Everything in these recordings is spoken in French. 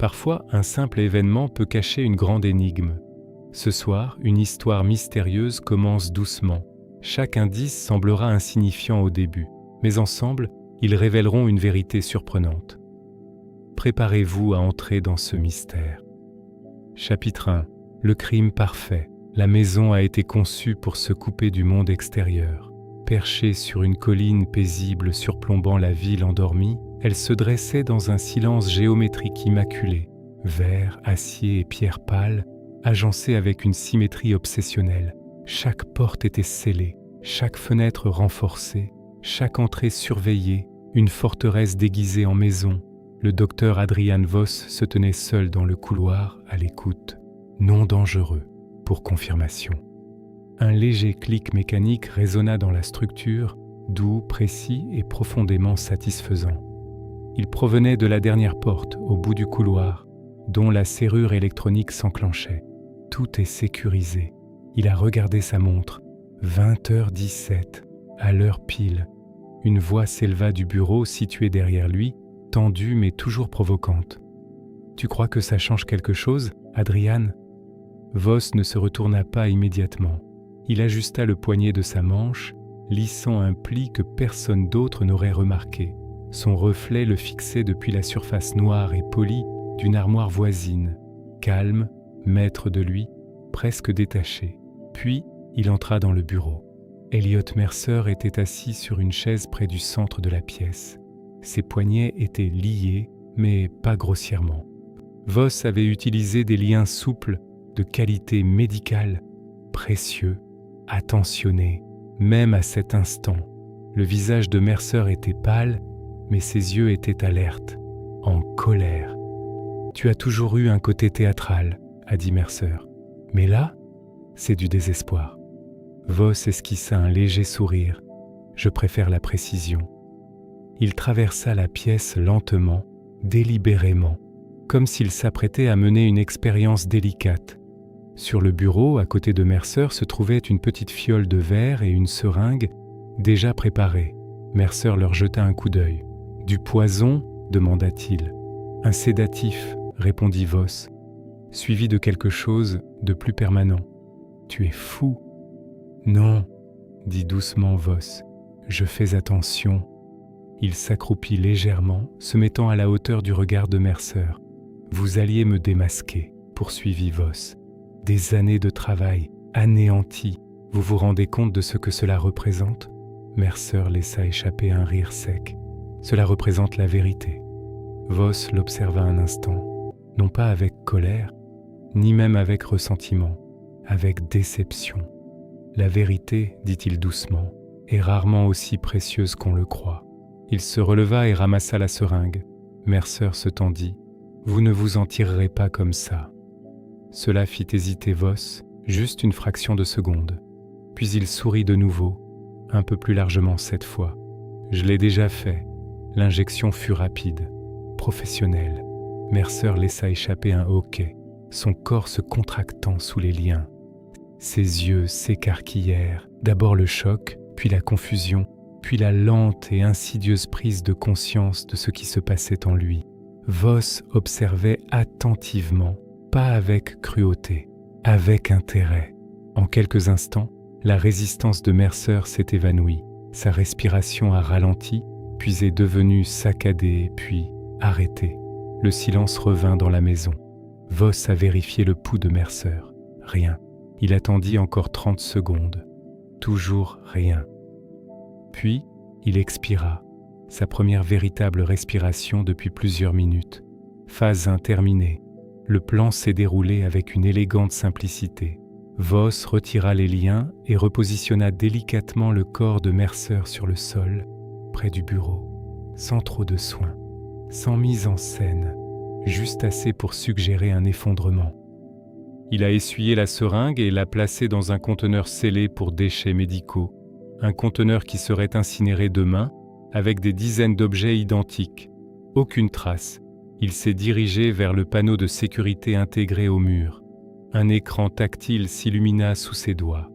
Parfois, un simple événement peut cacher une grande énigme. Ce soir, une histoire mystérieuse commence doucement. Chaque indice semblera insignifiant au début, mais ensemble, ils révéleront une vérité surprenante. Préparez-vous à entrer dans ce mystère. Chapitre 1. Le crime parfait. La maison a été conçue pour se couper du monde extérieur. Perchée sur une colline paisible surplombant la ville endormie, elle se dressait dans un silence géométrique immaculé, verre, acier et pierre pâle, agencés avec une symétrie obsessionnelle. Chaque porte était scellée, chaque fenêtre renforcée, chaque entrée surveillée, une forteresse déguisée en maison. Le docteur Adrian Voss se tenait seul dans le couloir, à l'écoute. Non dangereux, pour confirmation. Un léger clic mécanique résonna dans la structure, doux, précis et profondément satisfaisant. Il provenait de la dernière porte, au bout du couloir, dont la serrure électronique s'enclenchait. Tout est sécurisé. Il a regardé sa montre. 20h17, à l'heure pile. Une voix s'éleva du bureau situé derrière lui, tendue mais toujours provocante. « Tu crois que ça change quelque chose, Adrian ?» Voss ne se retourna pas immédiatement. Il ajusta le poignet de sa manche, lissant un pli que personne d'autre n'aurait remarqué. Son reflet le fixait depuis la surface noire et polie d'une armoire voisine, calme, maître de lui, presque détaché. Puis, il entra dans le bureau. Elliot Mercer était assis sur une chaise près du centre de la pièce. Ses poignets étaient liés, mais pas grossièrement. Voss avait utilisé des liens souples, de qualité médicale, précieux, attentionné, même à cet instant. Le visage de Mercer était pâle, mais ses yeux étaient alertes, en colère. « Tu as toujours eu un côté théâtral, » a dit Mercer. « Mais là, c'est du désespoir. » Voss esquissa un léger sourire. « Je préfère la précision. » Il traversa la pièce lentement, délibérément, comme s'il s'apprêtait à mener une expérience délicate. Sur le bureau, à côté de Mercer, se trouvait une petite fiole de verre et une seringue déjà préparées. Mercer leur jeta un coup d'œil. « Du poison ?» demanda-t-il. « Un sédatif » répondit Voss, suivi de quelque chose de plus permanent. « Tu es fou !»« Non !» dit doucement Voss. « Je fais attention. » Il s'accroupit légèrement, se mettant à la hauteur du regard de Mercer. « Vous alliez me démasquer » poursuivit Voss. « Des années de travail, anéanties. Vous vous rendez compte de ce que cela représente ?» Mercer laissa échapper un rire sec. « Cela représente la vérité. » Voss l'observa un instant, non pas avec colère, ni même avec ressentiment, avec déception. « La vérité, dit-il doucement, est rarement aussi précieuse qu'on le croit. » Il se releva et ramassa la seringue. Mercer se tendit. « Vous ne vous en tirerez pas comme ça. » Cela fit hésiter Voss, juste une fraction de seconde. Puis il sourit de nouveau, un peu plus largement cette fois. « Je l'ai déjà fait. » L'injection fut rapide, professionnelle. Mercer laissa échapper un hoquet, son corps se contractant sous les liens. Ses yeux s'écarquillèrent, d'abord le choc, puis la confusion, puis la lente et insidieuse prise de conscience de ce qui se passait en lui. Voss observait attentivement, pas avec cruauté, avec intérêt. En quelques instants, la résistance de Mercer s'est évanouie. Sa respiration a ralenti, puis est devenue saccadée, puis arrêtée. Le silence revint dans la maison. Voss a vérifié le pouls de Mercer. Rien. Il attendit encore 30 secondes. Toujours rien. Puis, il expira, sa première véritable respiration depuis plusieurs minutes. Phase 1 terminée. Le plan s'est déroulé avec une élégante simplicité. Voss retira les liens et repositionna délicatement le corps de Mercer sur le sol, près du bureau, sans trop de soin, sans mise en scène, juste assez pour suggérer un effondrement. Il a essuyé la seringue et l'a placée dans un conteneur scellé pour déchets médicaux, un conteneur qui serait incinéré demain, avec des dizaines d'objets identiques. Aucune trace. Il s'est dirigé vers le panneau de sécurité intégré au mur. Un écran tactile s'illumina sous ses doigts.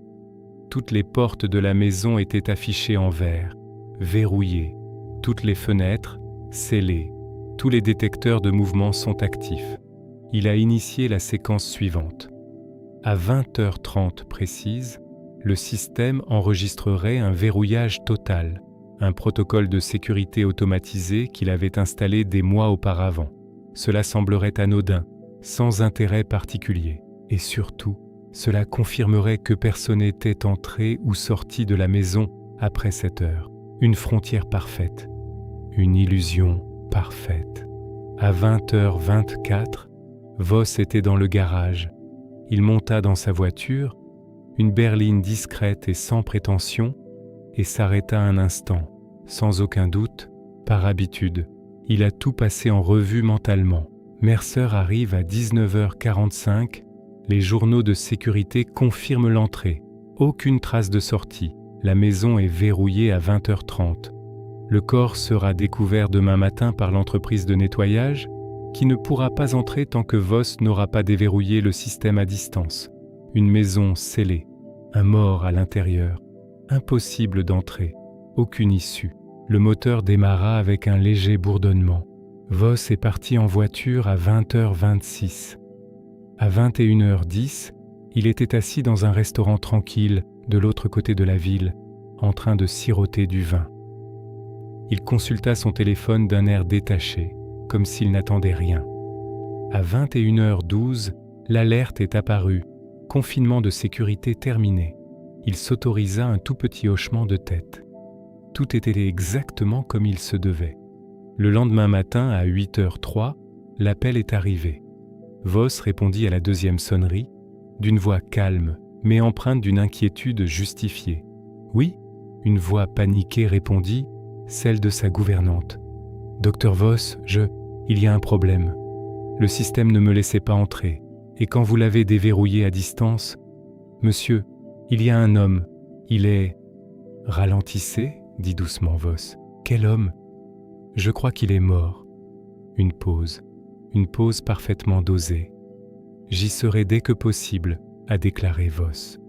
Toutes les portes de la maison étaient affichées en vert, verrouillées. Toutes les fenêtres, scellées. Tous les détecteurs de mouvement sont actifs. Il a initié la séquence suivante. À 20h30 précise, le système enregistrerait un verrouillage total, un protocole de sécurité automatisé qu'il avait installé des mois auparavant. Cela semblerait anodin, sans intérêt particulier. Et surtout, cela confirmerait que personne n'était entré ou sorti de la maison après cette heure. Une frontière parfaite. Une illusion parfaite. À 20h24, Voss était dans le garage. Il monta dans sa voiture, une berline discrète et sans prétention, et s'arrêta un instant, sans aucun doute, par habitude. Il a tout passé en revue mentalement. Mercer arrive à 19h45, les journaux de sécurité confirment l'entrée. Aucune trace de sortie. La maison est verrouillée à 20h30. Le corps sera découvert demain matin par l'entreprise de nettoyage, qui ne pourra pas entrer tant que Voss n'aura pas déverrouillé le système à distance. Une maison scellée, un mort à l'intérieur. Impossible d'entrer, aucune issue. Le moteur démarra avec un léger bourdonnement. Voss est parti en voiture à 20h26. À 21h10, il était assis dans un restaurant tranquille de l'autre côté de la ville, en train de siroter du vin. Il consulta son téléphone d'un air détaché, comme s'il n'attendait rien. À 21h12, l'alerte est apparue, confinement de sécurité terminé. Il s'autorisa un tout petit hochement de tête. Tout était exactement comme il se devait. Le lendemain matin, à 8h03, l'appel est arrivé. Voss répondit à la deuxième sonnerie, d'une voix calme, mais empreinte d'une inquiétude justifiée. « Oui ?» Une voix paniquée répondit, celle de sa gouvernante. « Docteur Voss, il y a un problème. Le système ne me laissait pas entrer, et quand vous l'avez déverrouillé à distance, monsieur, il y a un homme, il est... » « Ralentissez, dit doucement Voss. « Quel homme ? Je crois qu'il est mort. » Une pause parfaitement dosée. « J'y serai dès que possible, » a déclaré Voss.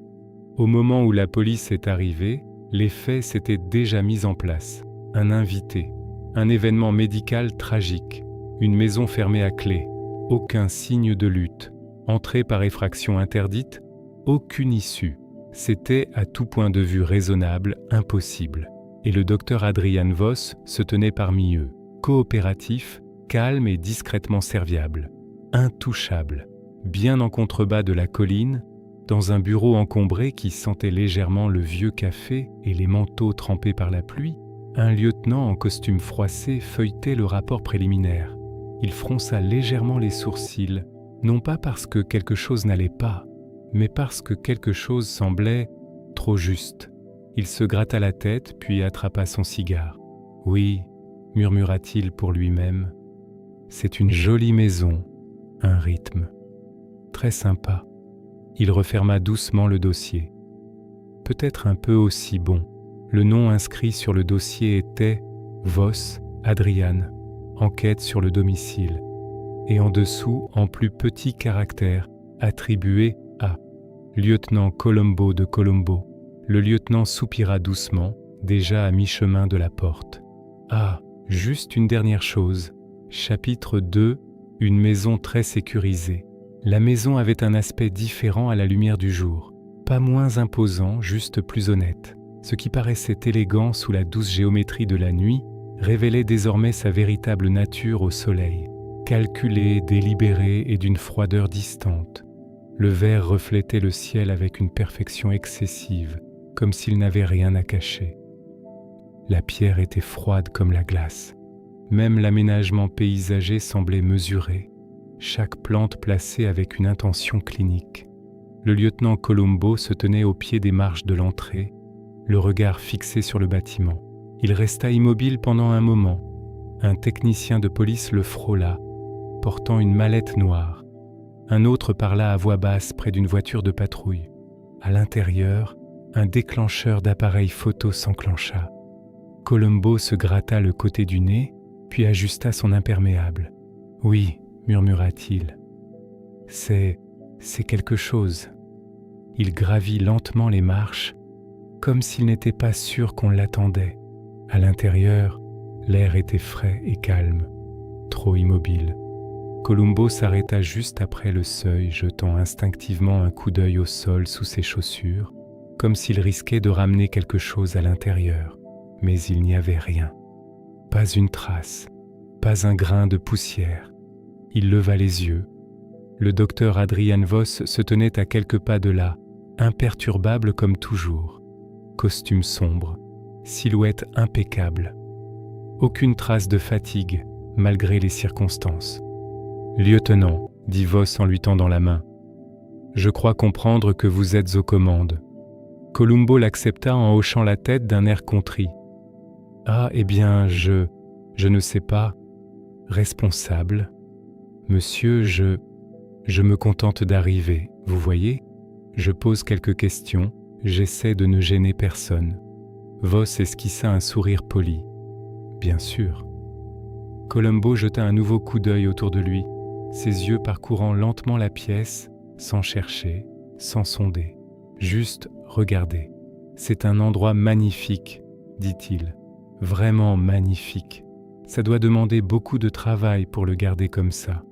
Au moment où la police est arrivée, les faits s'étaient déjà mis en place. Un invité, un événement médical tragique, une maison fermée à clé, aucun signe de lutte, entrée par effraction interdite, aucune issue. C'était, à tout point de vue raisonnable, impossible. Et le docteur Adrian Voss se tenait parmi eux, coopératif, calme et discrètement serviable, intouchable, bien en contrebas de la colline, dans un bureau encombré qui sentait légèrement le vieux café et les manteaux trempés par la pluie, un lieutenant en costume froissé feuilletait le rapport préliminaire. Il fronça légèrement les sourcils, non pas parce que quelque chose n'allait pas, mais parce que quelque chose semblait trop juste. Il se gratta la tête, puis attrapa son cigare. « Oui, » murmura-t-il pour lui-même, « c'est une jolie maison, un rythme. Très sympa. » Il referma doucement le dossier. Peut-être un peu aussi bon. Le nom inscrit sur le dossier était « Voss, Adrian, enquête sur le domicile » et en dessous, en plus petits caractères, attribué à « Lieutenant Colombo de Colombo ». Le lieutenant soupira doucement, déjà à mi-chemin de la porte. « Ah, juste une dernière chose. Chapitre 2, une maison très sécurisée. » La maison avait un aspect différent à la lumière du jour, pas moins imposant, juste plus honnête. Ce qui paraissait élégant sous la douce géométrie de la nuit révélait désormais sa véritable nature au soleil, calculée, délibérée et d'une froideur distante. Le verre reflétait le ciel avec une perfection excessive, comme s'il n'avait rien à cacher. La pierre était froide comme la glace. Même l'aménagement paysager semblait mesuré, chaque plante placée avec une intention clinique. Le lieutenant Colombo se tenait au pied des marches de l'entrée, le regard fixé sur le bâtiment. Il resta immobile pendant un moment. Un technicien de police le frôla, portant une mallette noire. Un autre parla à voix basse près d'une voiture de patrouille. À l'intérieur, un déclencheur d'appareil photo s'enclencha. Colombo se gratta le côté du nez, puis ajusta son imperméable. « Oui, » murmura-t-il. « C'est quelque chose. » Il gravit lentement les marches, comme s'il n'était pas sûr qu'on l'attendait. À l'intérieur, l'air était frais et calme. trop immobile. Columbo s'arrêta juste après le seuil, jetant instinctivement un coup d'œil au sol sous ses chaussures, comme s'il risquait de ramener quelque chose à l'intérieur. Mais il n'y avait rien. Pas une trace, pas un grain de poussière. Il leva les yeux. Le docteur Adrian Voss se tenait à quelques pas de là, imperturbable comme toujours. Costume sombre, silhouette impeccable. Aucune trace de fatigue, malgré les circonstances. « Lieutenant, dit Voss en lui tendant la main, je crois comprendre que vous êtes aux commandes. » Columbo l'accepta en hochant la tête d'un air contrit. « Ah, eh bien, je ne sais pas. Responsable. Monsieur, je me contente d'arriver, vous voyez. Je pose quelques questions, j'essaie de ne gêner personne. » Voss esquissa un sourire poli. « Bien sûr. » Columbo jeta un nouveau coup d'œil autour de lui, ses yeux parcourant lentement la pièce, sans chercher, sans sonder. Juste regarder. « C'est un endroit magnifique, dit-il. Vraiment magnifique. Ça doit demander beaucoup de travail pour le garder comme ça. »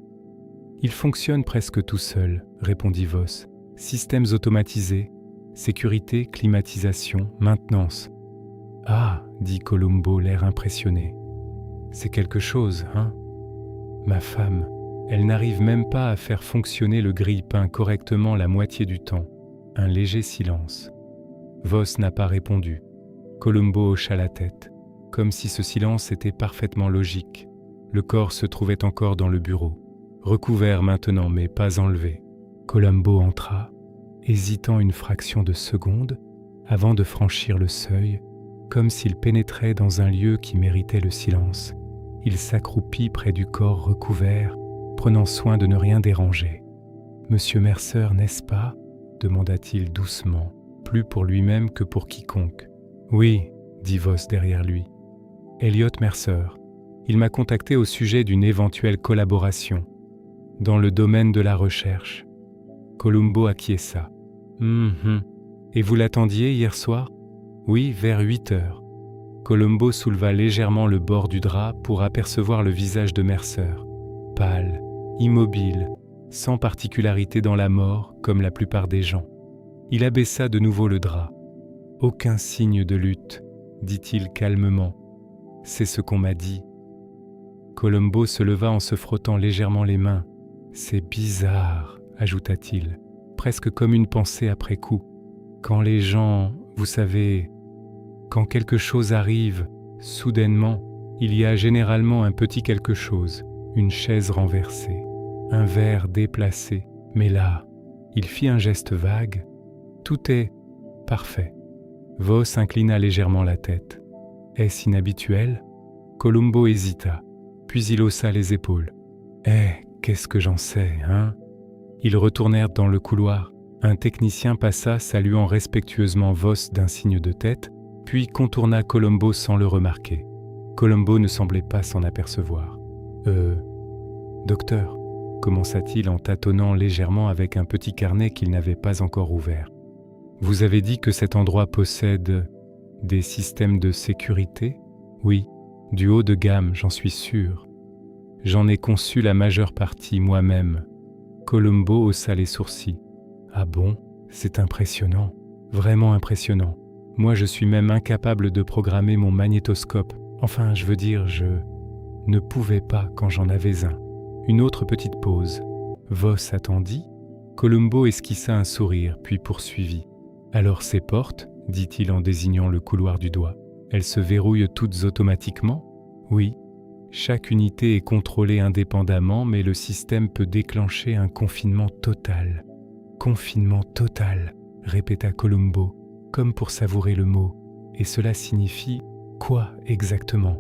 « Il fonctionne presque tout seul, répondit Voss. Systèmes automatisés, sécurité, climatisation, maintenance. Ah, dit Columbo, l'air impressionné. C'est quelque chose, hein? Ma femme, elle n'arrive même pas à faire fonctionner le grille-pain correctement la moitié du temps. Un léger silence. Voss n'a pas répondu. Columbo hocha la tête, comme si ce silence était parfaitement logique. Le corps se trouvait encore dans le bureau. Recouvert maintenant, mais pas enlevé. Columbo entra, hésitant une fraction de seconde, avant de franchir le seuil, comme s'il pénétrait dans un lieu qui méritait le silence. Il s'accroupit près du corps recouvert, prenant soin de ne rien déranger. « Monsieur Mercer, n'est-ce pas ?» demanda-t-il doucement, plus pour lui-même que pour quiconque. « Oui, » dit Voss derrière lui. « Elliot Mercer. Il m'a contacté au sujet d'une éventuelle collaboration. Dans le domaine de la recherche. » Columbo acquiesça. Et vous l'attendiez hier soir ? Oui, vers 8 heures. Columbo souleva légèrement le bord du drap pour apercevoir le visage de Mercer. Pâle, immobile, sans particularité dans la mort, comme la plupart des gens. Il abaissa de nouveau le drap. Aucun signe de lutte, dit-il calmement. C'est ce qu'on m'a dit. Columbo se leva en se frottant légèrement les mains. C'est bizarre, ajouta-t-il, presque comme une pensée après coup. Quand les gens, vous savez, quand quelque chose arrive, soudainement, il y a généralement un petit quelque chose, une chaise renversée, un verre déplacé. Mais là, il fit un geste vague. Tout est parfait. Voss inclina légèrement la tête. Est-ce inhabituel ? Columbo hésita, puis il haussa les épaules. Qu'est-ce que j'en sais, hein ? Ils retournèrent dans le couloir. Un technicien passa, saluant respectueusement Voss d'un signe de tête, puis contourna Columbo sans le remarquer. Columbo ne semblait pas s'en apercevoir. Docteur, commença-t-il en tâtonnant légèrement avec un petit carnet qu'il n'avait pas encore ouvert. Vous avez dit que cet endroit possède des systèmes de sécurité ? Oui, du haut de gamme, j'en suis sûr. J'en ai conçu la majeure partie moi-même. Columbo haussa les sourcils. Ah bon, c'est impressionnant, vraiment impressionnant. Moi, je suis même incapable de programmer mon magnétoscope. Enfin, je veux dire, je ne pouvais pas quand j'en avais un. Une autre petite pause. Voss attendit. Columbo esquissa un sourire, puis poursuivit. Alors ces portes, dit-il en désignant le couloir du doigt, elles se verrouillent toutes automatiquement ? Oui. Chaque unité est contrôlée indépendamment, mais le système peut déclencher un confinement total. Confinement total, répéta Columbo, comme pour savourer le mot. Et cela signifie quoi exactement ?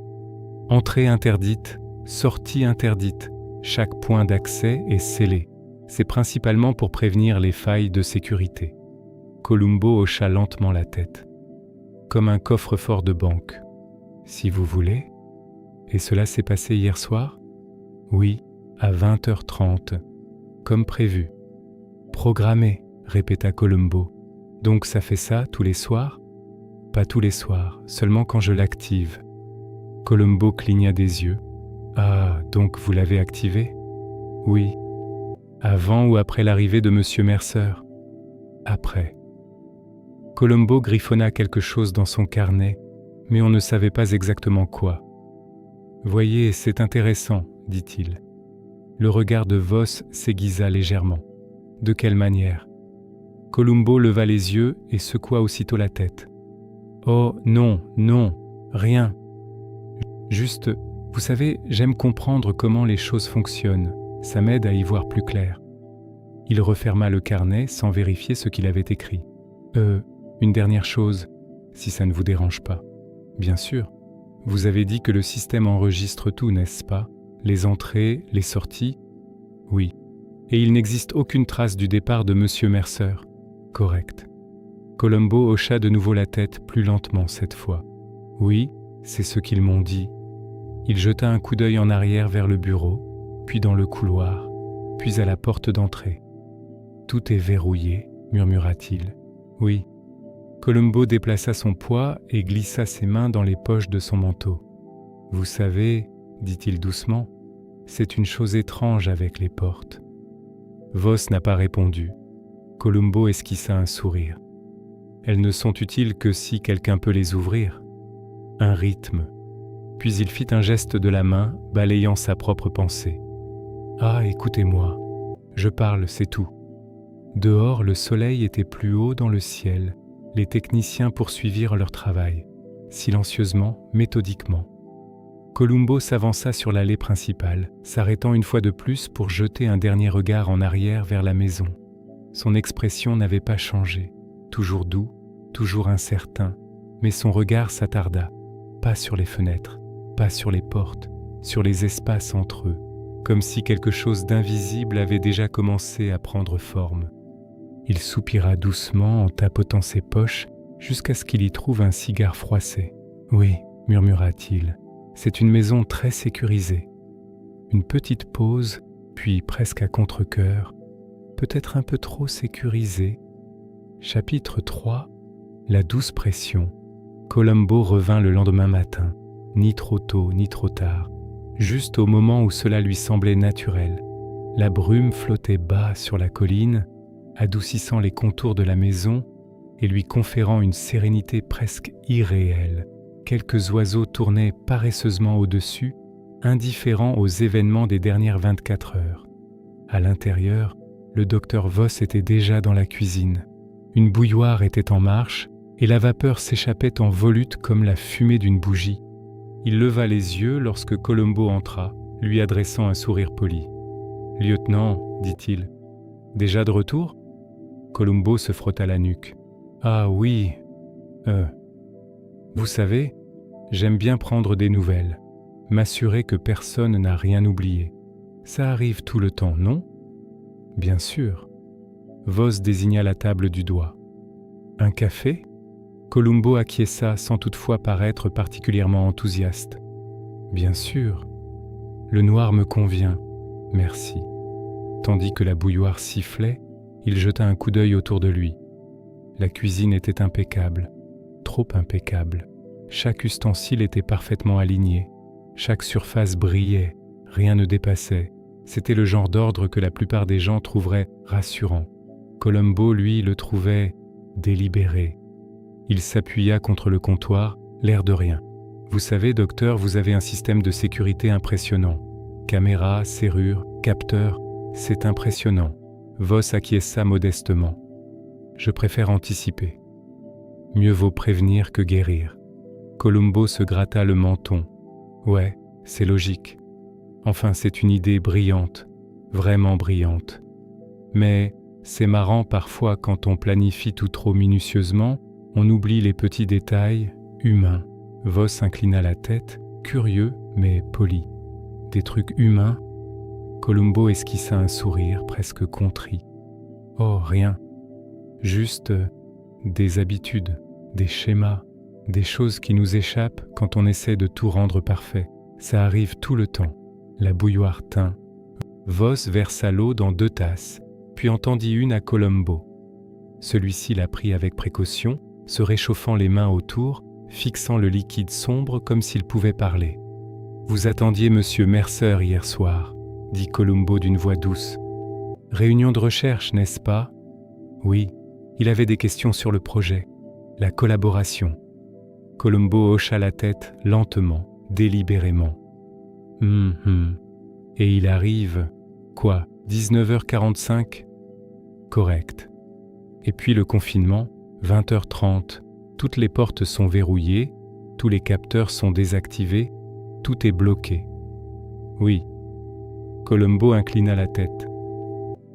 Entrée interdite, sortie interdite. Chaque point d'accès est scellé. C'est principalement pour prévenir les failles de sécurité. Columbo hocha lentement la tête. Comme un coffre-fort de banque. Si vous voulez. Et cela s'est passé hier soir ? Oui, à 20h30, comme prévu. Programmé, répéta Columbo. Donc ça fait ça tous les soirs ? Pas tous les soirs, seulement quand je l'active. Columbo cligna des yeux. Ah, donc vous l'avez activé? Oui. Avant ou après l'arrivée de Monsieur Mercer? Après. Colombo griffonna quelque chose dans son carnet, mais on ne savait pas exactement quoi. Voyez, c'est intéressant, dit-il. Le regard de Voss s'aiguisa légèrement. De quelle manière? Colombo leva les yeux et secoua aussitôt la tête. Oh, non, non, rien. Juste, vous savez, j'aime comprendre comment les choses fonctionnent. Ça m'aide à y voir plus clair. Il referma le carnet sans vérifier ce qu'il avait écrit. Une dernière chose, si ça ne vous dérange pas. Bien sûr. Vous avez dit que le système enregistre tout, n'est-ce pas? Les entrées, les sorties? Oui. Et il n'existe aucune trace du départ de Monsieur Mercer? Correct. Colombo hocha de nouveau la tête, plus lentement cette fois. Oui, c'est ce qu'ils m'ont dit. Il jeta un coup d'œil en arrière vers le bureau, puis dans le couloir, puis à la porte d'entrée. Tout est verrouillé, murmura-t-il. Oui. Colombo déplaça son poids et glissa ses mains dans les poches de son manteau. Vous savez, dit-il doucement, c'est une chose étrange avec les portes. Voss n'a pas répondu. Colombo esquissa un sourire. Elles ne sont utiles que si quelqu'un peut les ouvrir. Un rythme. Puis il fit un geste de la main, balayant sa propre pensée. Ah, écoutez-moi. Je parle, c'est tout. Dehors, le soleil était plus haut dans le ciel. Les techniciens poursuivirent leur travail, silencieusement, méthodiquement. Colombo s'avança sur l'allée principale, s'arrêtant une fois de plus pour jeter un dernier regard en arrière vers la maison. Son expression n'avait pas changé, toujours doux, toujours incertain, mais son regard s'attarda, pas sur les fenêtres, pas sur les portes, sur les espaces entre eux, comme si quelque chose d'invisible avait déjà commencé à prendre forme. Il soupira doucement en tapotant ses poches jusqu'à ce qu'il y trouve un cigare froissé. « Oui, murmura-t-il, c'est une maison très sécurisée. » Une petite pause, puis presque à contre-cœur, peut-être un peu trop sécurisée. Chapitre 3. La douce pression. Colombo revint le lendemain matin, ni trop tôt ni trop tard, juste au moment où cela lui semblait naturel. La brume flottait bas sur la colline, adoucissant les contours de la maison et lui conférant une sérénité presque irréelle. Quelques oiseaux tournaient paresseusement au-dessus, indifférents aux événements des dernières 24 heures. À l'intérieur, le docteur Voss était déjà dans la cuisine. Une bouilloire était en marche et la vapeur s'échappait en volutes comme la fumée d'une bougie. Il leva les yeux lorsque Colombo entra, lui adressant un sourire poli. « Lieutenant, dit-il, déjà de retour ?» Colombo se frotta la nuque. « Ah oui, vous savez, j'aime bien prendre des nouvelles, m'assurer que personne n'a rien oublié. Ça arrive tout le temps, non ?»« Bien sûr. » Voss désigna la table du doigt. « Un café ?» Colombo acquiesça sans toutefois paraître particulièrement enthousiaste. « Bien sûr. Le noir me convient, merci. » Tandis que la bouilloire sifflait, il jeta un coup d'œil autour de lui. La cuisine était impeccable, trop impeccable. Chaque ustensile était parfaitement aligné. Chaque surface brillait, rien ne dépassait. C'était le genre d'ordre que la plupart des gens trouveraient rassurant. Colombo, lui, le trouvait délibéré. Il s'appuya contre le comptoir, l'air de rien. « Vous savez, docteur, vous avez un système de sécurité impressionnant. Caméras, serrures, capteurs, c'est impressionnant. » Voss acquiesça modestement. « Je préfère anticiper. Mieux vaut prévenir que guérir. » Colombo se gratta le menton. « Ouais, c'est logique. Enfin, c'est une idée brillante, vraiment brillante. Mais c'est marrant parfois quand on planifie tout trop minutieusement, on oublie les petits détails humains. » Voss inclina la tête, curieux mais poli. « Des trucs humains ?» Colombo esquissa un sourire presque contrit. « Oh, rien. Juste des habitudes, des schémas, des choses qui nous échappent quand on essaie de tout rendre parfait. Ça arrive tout le temps. » La bouilloire tint. Voss versa l'eau dans 2 tasses, puis en tendit une à Colombo. Celui-ci la prit avec précaution, se réchauffant les mains autour, fixant le liquide sombre comme s'il pouvait parler. « Vous attendiez Monsieur Mercer hier soir, dit Columbo d'une voix douce. Réunion de recherche, n'est-ce pas? Oui, il avait des questions sur le projet, la collaboration. Columbo hocha la tête lentement, délibérément. Et il arrive, quoi, 19h45? Correct. Et puis le confinement, 20h30, toutes les portes sont verrouillées, tous les capteurs sont désactivés, tout est bloqué. Oui. Columbo inclina la tête.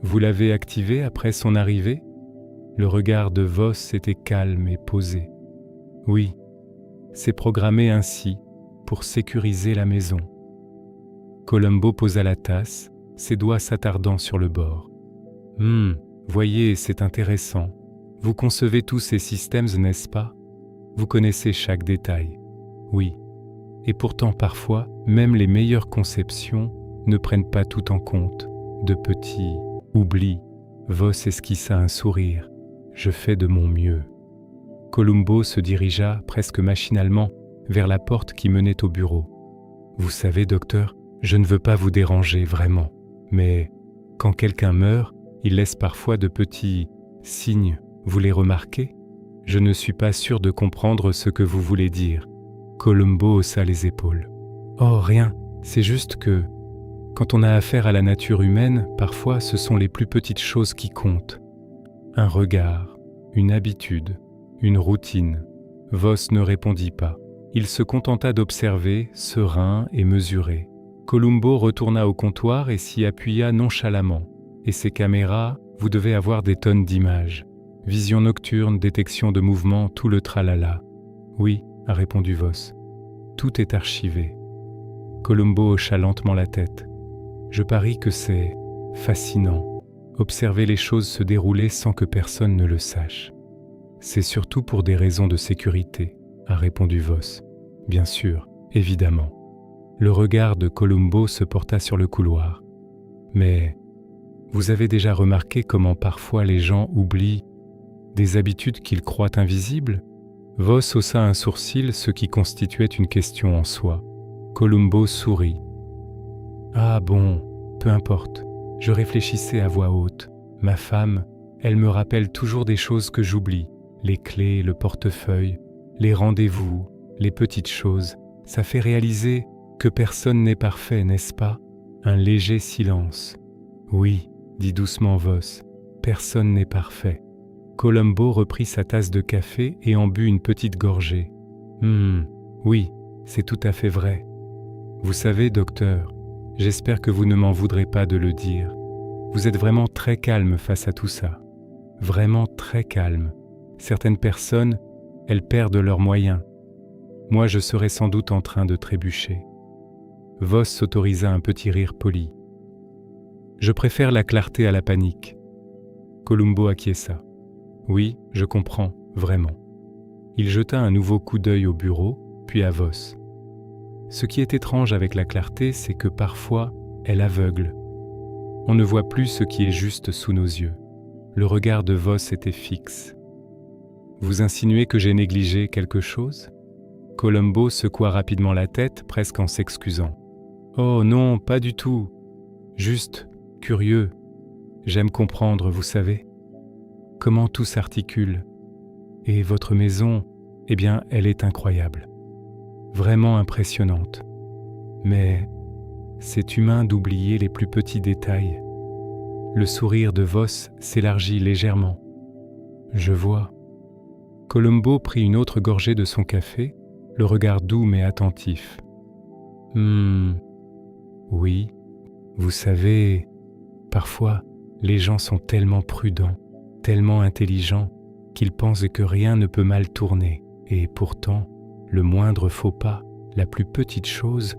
Vous l'avez activé après son arrivée? Le regard de Voss était calme et posé. Oui, c'est programmé ainsi, pour sécuriser la maison. Columbo posa la tasse, ses doigts s'attardant sur le bord. Voyez, c'est intéressant. Vous concevez tous ces systèmes, n'est-ce pas? Vous connaissez chaque détail. Oui. Et pourtant, parfois, même les meilleures conceptions ne prennent pas tout en compte. De petits oublis. Voss esquissa un sourire. Je fais de mon mieux. Columbo se dirigea, presque machinalement, vers la porte qui menait au bureau. Vous savez, docteur, je ne veux pas vous déranger vraiment, mais quand quelqu'un meurt, il laisse parfois de petits signes. Vous les remarquez? Je ne suis pas sûr de comprendre ce que vous voulez dire. Columbo haussa les épaules. Oh, rien, c'est juste que, quand on a affaire à la nature humaine, parfois ce sont les plus petites choses qui comptent. Un regard, une habitude, une routine. Voss ne répondit pas. Il se contenta d'observer, serein et mesuré. Columbo retourna au comptoir et s'y appuya nonchalamment. Et ces caméras, vous devez avoir des tonnes d'images. Vision nocturne, détection de mouvement, tout le tralala. Oui, a répondu Voss. Tout est archivé. Columbo hocha lentement la tête. Je parie que c'est fascinant. Observer les choses se dérouler sans que personne ne le sache. C'est surtout pour des raisons de sécurité, a répondu Voss. Bien sûr, évidemment. Le regard de Columbo se porta sur le couloir. Mais vous avez déjà remarqué comment parfois les gens oublient des habitudes qu'ils croient invisibles? Voss haussa un sourcil, ce qui constituait une question en soi. Columbo sourit. Ah bon, peu importe. Je réfléchissais à voix haute. Ma femme, elle me rappelle toujours des choses que j'oublie. Les clés, le portefeuille, les rendez-vous, les petites choses. Ça fait réaliser que personne n'est parfait, n'est-ce pas? Un léger silence. Oui, dit doucement Voss, personne n'est parfait. Columbo reprit sa tasse de café et en but une petite gorgée. Oui, c'est tout à fait vrai. Vous savez, docteur, j'espère que vous ne m'en voudrez pas de le dire. Vous êtes vraiment très calme face à tout ça. Vraiment très calme. Certaines personnes, elles perdent leurs moyens. Moi, je serais sans doute en train de trébucher. Voss s'autorisa un petit rire poli. Je préfère la clarté à la panique. Columbo acquiesça. Oui, je comprends, vraiment. Il jeta un nouveau coup d'œil au bureau, puis à Voss. Ce qui est étrange avec la clarté, c'est que parfois, elle aveugle. On ne voit plus ce qui est juste sous nos yeux. Le regard de Voss était fixe. Vous insinuez que j'ai négligé quelque chose? Columbo secoua rapidement la tête, presque en s'excusant. Oh non, pas du tout. Juste curieux. J'aime comprendre, vous savez. Comment tout s'articule. Et votre maison, eh bien, elle est incroyable. Vraiment impressionnante. Mais c'est humain d'oublier les plus petits détails. Le sourire de Voss s'élargit légèrement. Je vois. Columbo prit une autre gorgée de son café, le regard doux mais attentif. Oui, vous savez, parfois, les gens sont tellement prudents, tellement intelligents, qu'ils pensent que rien ne peut mal tourner. Et pourtant, le moindre faux pas, la plus petite chose,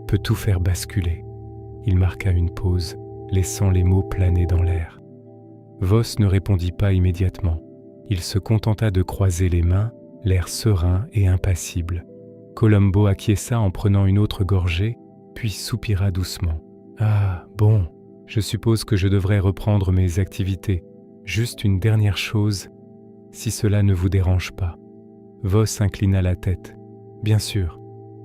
peut tout faire basculer. Il marqua une pause, laissant les mots planer dans l'air. Voss ne répondit pas immédiatement. Il se contenta de croiser les mains, l'air serein et impassible. Columbo acquiesça en prenant une autre gorgée, puis soupira doucement. « Ah, bon, je suppose que je devrais reprendre mes activités. Juste une dernière chose, si cela ne vous dérange pas. » Voss inclina la tête. « Bien sûr. »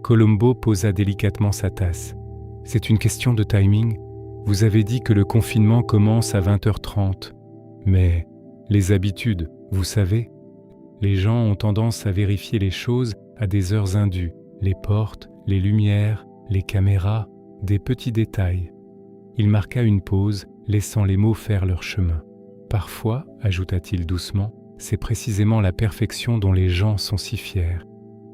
Colombo posa délicatement sa tasse. « C'est une question de timing. Vous avez dit que le confinement commence à 20h30. Mais les habitudes, vous savez, les gens ont tendance à vérifier les choses à des heures indues. Les portes, les lumières, les caméras, des petits détails. » Il marqua une pause, laissant les mots faire leur chemin. « Parfois, ajouta-t-il doucement, c'est précisément la perfection dont les gens sont si fiers,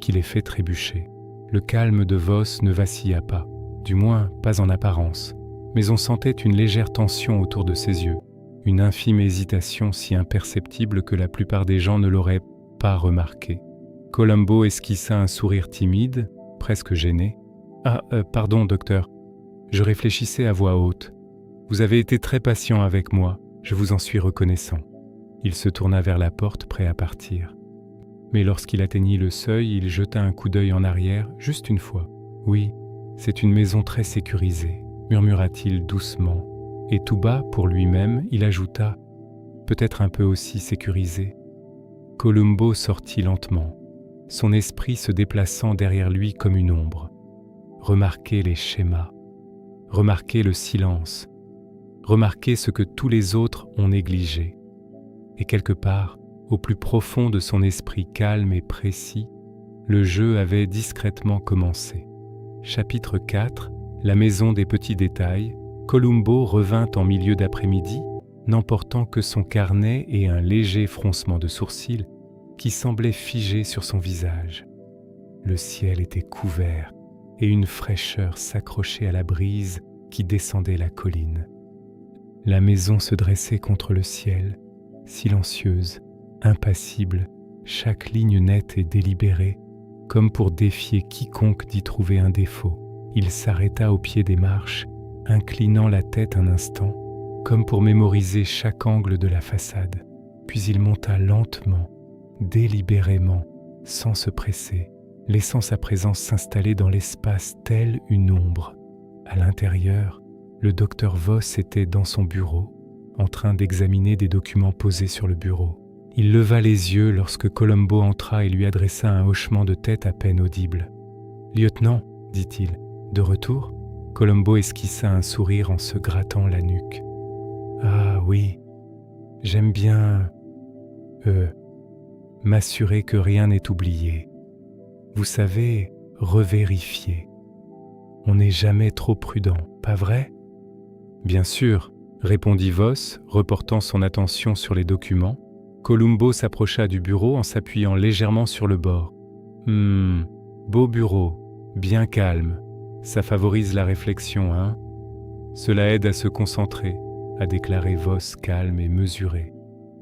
qui les fait trébucher. » Le calme de Voss ne vacilla pas, du moins pas en apparence, mais on sentait une légère tension autour de ses yeux, une infime hésitation si imperceptible que la plupart des gens ne l'auraient pas remarquée. Colombo esquissa un sourire timide, presque gêné. « Ah, pardon, docteur, je réfléchissais à voix haute. Vous avez été très patient avec moi, je vous en suis reconnaissant. » Il se tourna vers la porte, prêt à partir. Mais lorsqu'il atteignit le seuil, il jeta un coup d'œil en arrière, juste une fois. « Oui, c'est une maison très sécurisée, » murmura-t-il doucement. Et tout bas, pour lui-même, il ajouta « peut-être un peu aussi sécurisée. » Colombo sortit lentement, son esprit se déplaçant derrière lui comme une ombre. Remarquez les schémas, remarquez le silence, remarquez ce que tous les autres ont négligé. Et quelque part, au plus profond de son esprit calme et précis, le jeu avait discrètement commencé. Chapitre 4, la maison des petits détails. Colombo revint en milieu d'après-midi, n'emportant que son carnet et un léger froncement de sourcils qui semblait figé sur son visage. Le ciel était couvert et une fraîcheur s'accrochait à la brise qui descendait la colline. La maison se dressait contre le ciel, silencieuse, impassible, chaque ligne nette et délibérée, comme pour défier quiconque d'y trouver un défaut. Il s'arrêta au pied des marches, inclinant la tête un instant, comme pour mémoriser chaque angle de la façade. Puis il monta lentement, délibérément, sans se presser, laissant sa présence s'installer dans l'espace telle une ombre. À l'intérieur, le docteur Voss était dans son bureau, en train d'examiner des documents posés sur le bureau. Il leva les yeux lorsque Colombo entra et lui adressa un hochement de tête à peine audible. « Lieutenant, dit-il, de retour ?» Colombo esquissa un sourire en se grattant la nuque. « Ah oui, j'aime bien... m'assurer que rien n'est oublié. Vous savez, revérifier. On n'est jamais trop prudent, pas vrai ?» « Bien sûr, » répondit Voss, reportant son attention sur les documents. Colombo s'approcha du bureau en s'appuyant légèrement sur le bord. « Beau bureau, bien calme. Ça favorise la réflexion, hein ? Cela aide à se concentrer, » a déclaré Voss calme et mesuré.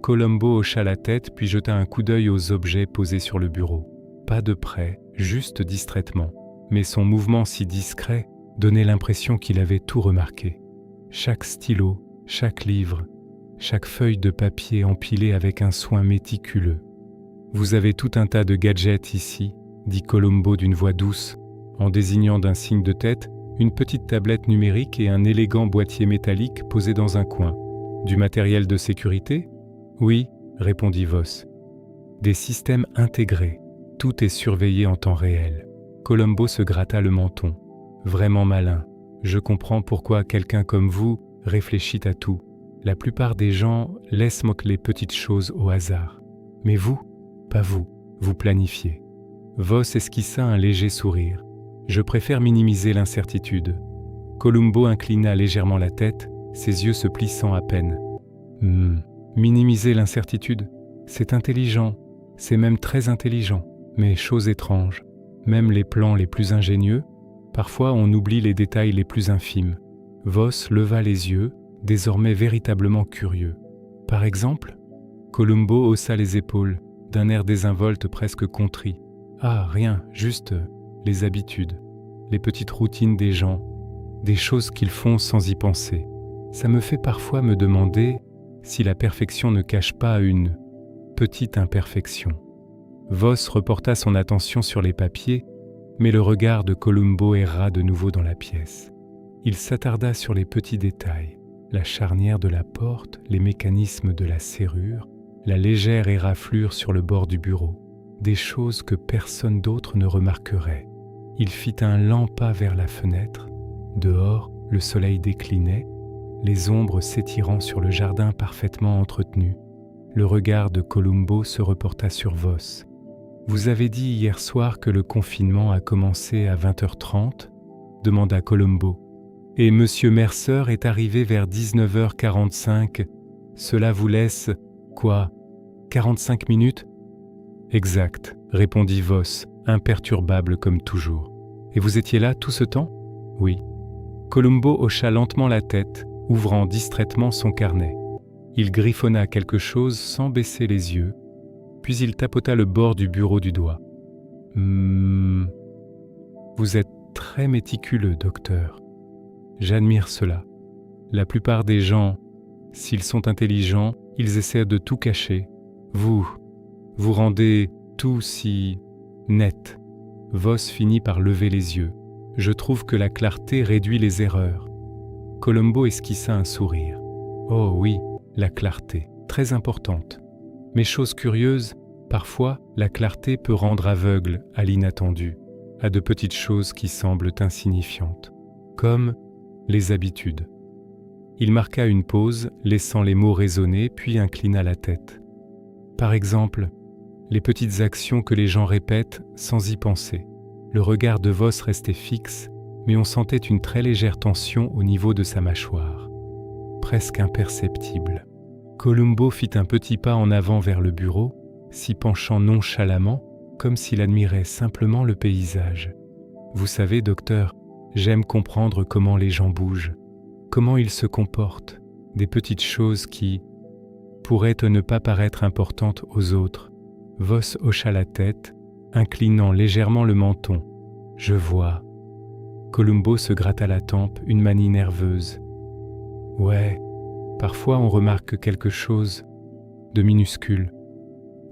Colombo hocha la tête puis jeta un coup d'œil aux objets posés sur le bureau. Pas de près, juste distraitement, mais son mouvement si discret donnait l'impression qu'il avait tout remarqué. Chaque stylo, chaque livre, chaque feuille de papier empilée avec un soin méticuleux. « Vous avez tout un tas de gadgets ici, » dit Colombo d'une voix douce, en désignant d'un signe de tête une petite tablette numérique et un élégant boîtier métallique posé dans un coin. « Du matériel de sécurité ? » ?»« Oui, » répondit Voss. « Des systèmes intégrés, tout est surveillé en temps réel. » Colombo se gratta le menton. « Vraiment malin. Je comprends pourquoi quelqu'un comme vous réfléchit à tout. La plupart des gens laissent les petites choses au hasard. Mais vous, pas vous, vous planifiez. » Voss esquissa un léger sourire. « Je préfère minimiser l'incertitude. » Colombo inclina légèrement la tête, ses yeux se plissant à peine. « Minimiser l'incertitude, c'est intelligent, c'est même très intelligent. Mais chose étrange, même les plans les plus ingénieux, parfois on oublie les détails les plus infimes. » Voss leva les yeux, désormais véritablement curieux. « Par exemple ?» Colombo haussa les épaules, d'un air désinvolte presque contrit. « Ah, rien, juste les habitudes, les petites routines des gens, des choses qu'ils font sans y penser. Ça me fait parfois me demander si la perfection ne cache pas une petite imperfection. » Voss reporta son attention sur les papiers, mais le regard de Colombo erra de nouveau dans la pièce. Il s'attarda sur les petits détails, la charnière de la porte, les mécanismes de la serrure, la légère éraflure sur le bord du bureau, des choses que personne d'autre ne remarquerait. Il fit un lent pas vers la fenêtre. Dehors, le soleil déclinait, les ombres s'étirant sur le jardin parfaitement entretenu. Le regard de Columbo se reporta sur Voss. « Vous avez dit hier soir que le confinement a commencé à 20h30 ?» demanda Columbo. « Et Monsieur Mercer est arrivé vers 19h45. Cela vous laisse, quoi, 45 minutes ?» « Exact, » répondit Voss, imperturbable comme toujours. « Et vous étiez là tout ce temps ?»« Oui. » Columbo hocha lentement la tête, ouvrant distraitement son carnet. Il griffonna quelque chose sans baisser les yeux, puis il tapota le bord du bureau du doigt. « Vous êtes très méticuleux, docteur. J'admire cela. La plupart des gens, s'ils sont intelligents, ils essaient de tout cacher. Vous rendez tout si net. » Voss finit par lever les yeux. « Je trouve que la clarté réduit les erreurs. » Columbo esquissa un sourire. « Oh oui, la clarté, très importante. Mais chose curieuse, parfois la clarté peut rendre aveugle à l'inattendu, à de petites choses qui semblent insignifiantes, comme les habitudes. » Il marqua une pause, laissant les mots résonner, puis inclina la tête. Par exemple, les petites actions que les gens répètent sans y penser. Le regard de Voss restait fixe, mais on sentait une très légère tension au niveau de sa mâchoire, presque imperceptible. Columbo fit un petit pas en avant vers le bureau, s'y penchant nonchalamment, comme s'il admirait simplement le paysage. « Vous savez, docteur, j'aime comprendre comment les gens bougent, comment ils se comportent, des petites choses qui pourraient ne pas paraître importantes aux autres. » Voss hocha la tête, inclinant légèrement le menton. « Je vois. » Columbo se gratta la tempe, une manie nerveuse. « Ouais, parfois on remarque quelque chose de minuscule,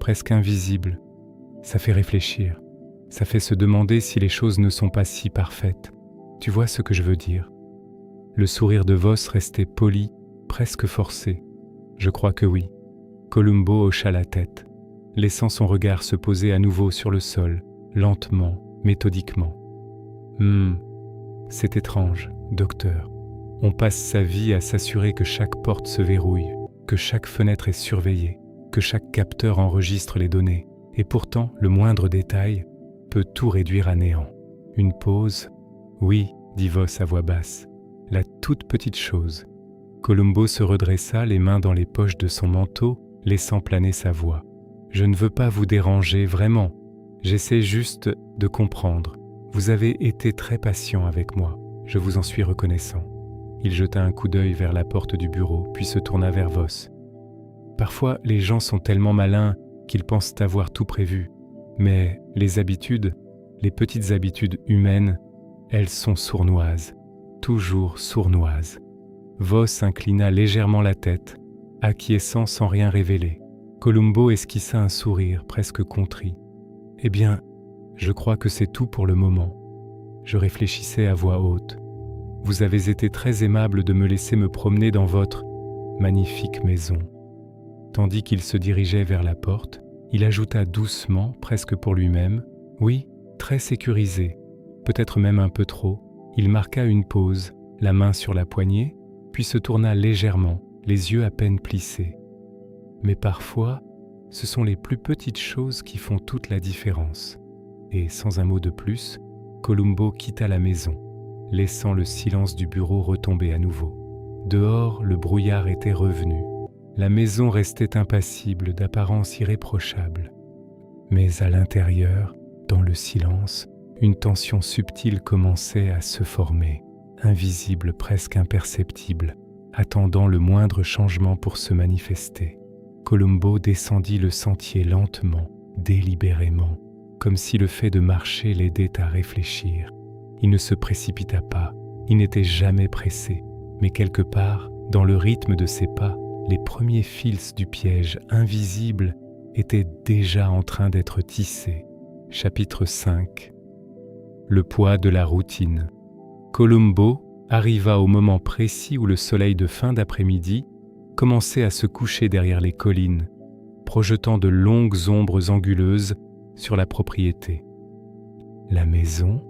presque invisible. Ça fait réfléchir. Ça fait se demander si les choses ne sont pas si parfaites. Tu vois ce que je veux dire ?» Le sourire de Voss restait poli, presque forcé. « Je crois que oui. » Columbo hocha la tête, laissant son regard se poser à nouveau sur le sol, lentement, méthodiquement. « C'est étrange, docteur. On passe sa vie à s'assurer que chaque porte se verrouille, que chaque fenêtre est surveillée, que chaque capteur enregistre les données, et pourtant le moindre détail peut tout réduire à néant. Une pause, oui, dit Voss à voix basse, la toute petite chose. » Columbo se redressa, les mains dans les poches de son manteau, laissant planer sa voix. « Je ne veux pas vous déranger, vraiment. J'essaie juste de comprendre. Vous avez été très patient avec moi. Je vous en suis reconnaissant. » Il jeta un coup d'œil vers la porte du bureau, puis se tourna vers Voss. « Parfois, les gens sont tellement malins qu'ils pensent avoir tout prévu. Mais les habitudes, les petites habitudes humaines, elles sont sournoises. Toujours sournoises. » Voss inclina légèrement la tête, acquiesçant sans rien révéler. Columbo esquissa un sourire presque contrit. « Eh bien, je crois que c'est tout pour le moment. » Je réfléchissais à voix haute. « Vous avez été très aimable de me laisser me promener dans votre magnifique maison. » Tandis qu'il se dirigeait vers la porte, il ajouta doucement, presque pour lui-même, « Oui, très sécurisé, peut-être même un peu trop. » Il marqua une pause, la main sur la poignée, puis se tourna légèrement, les yeux à peine plissés. Mais parfois, ce sont les plus petites choses qui font toute la différence. Et sans un mot de plus, Columbo quitta la maison, laissant le silence du bureau retomber à nouveau. Dehors, le brouillard était revenu. La maison restait impassible, d'apparence irréprochable. Mais à l'intérieur, dans le silence, une tension subtile commençait à se former, invisible, presque imperceptible, attendant le moindre changement pour se manifester. Columbo descendit le sentier lentement, délibérément, comme si le fait de marcher l'aidait à réfléchir. Il ne se précipita pas, il n'était jamais pressé, mais quelque part, dans le rythme de ses pas, les premiers fils du piège invisible étaient déjà en train d'être tissés. Chapitre 5. Le poids de la routine. Columbo arriva au moment précis où le soleil de fin d'après-midi commençait à se coucher derrière les collines, projetant de longues ombres anguleuses sur la propriété. La maison,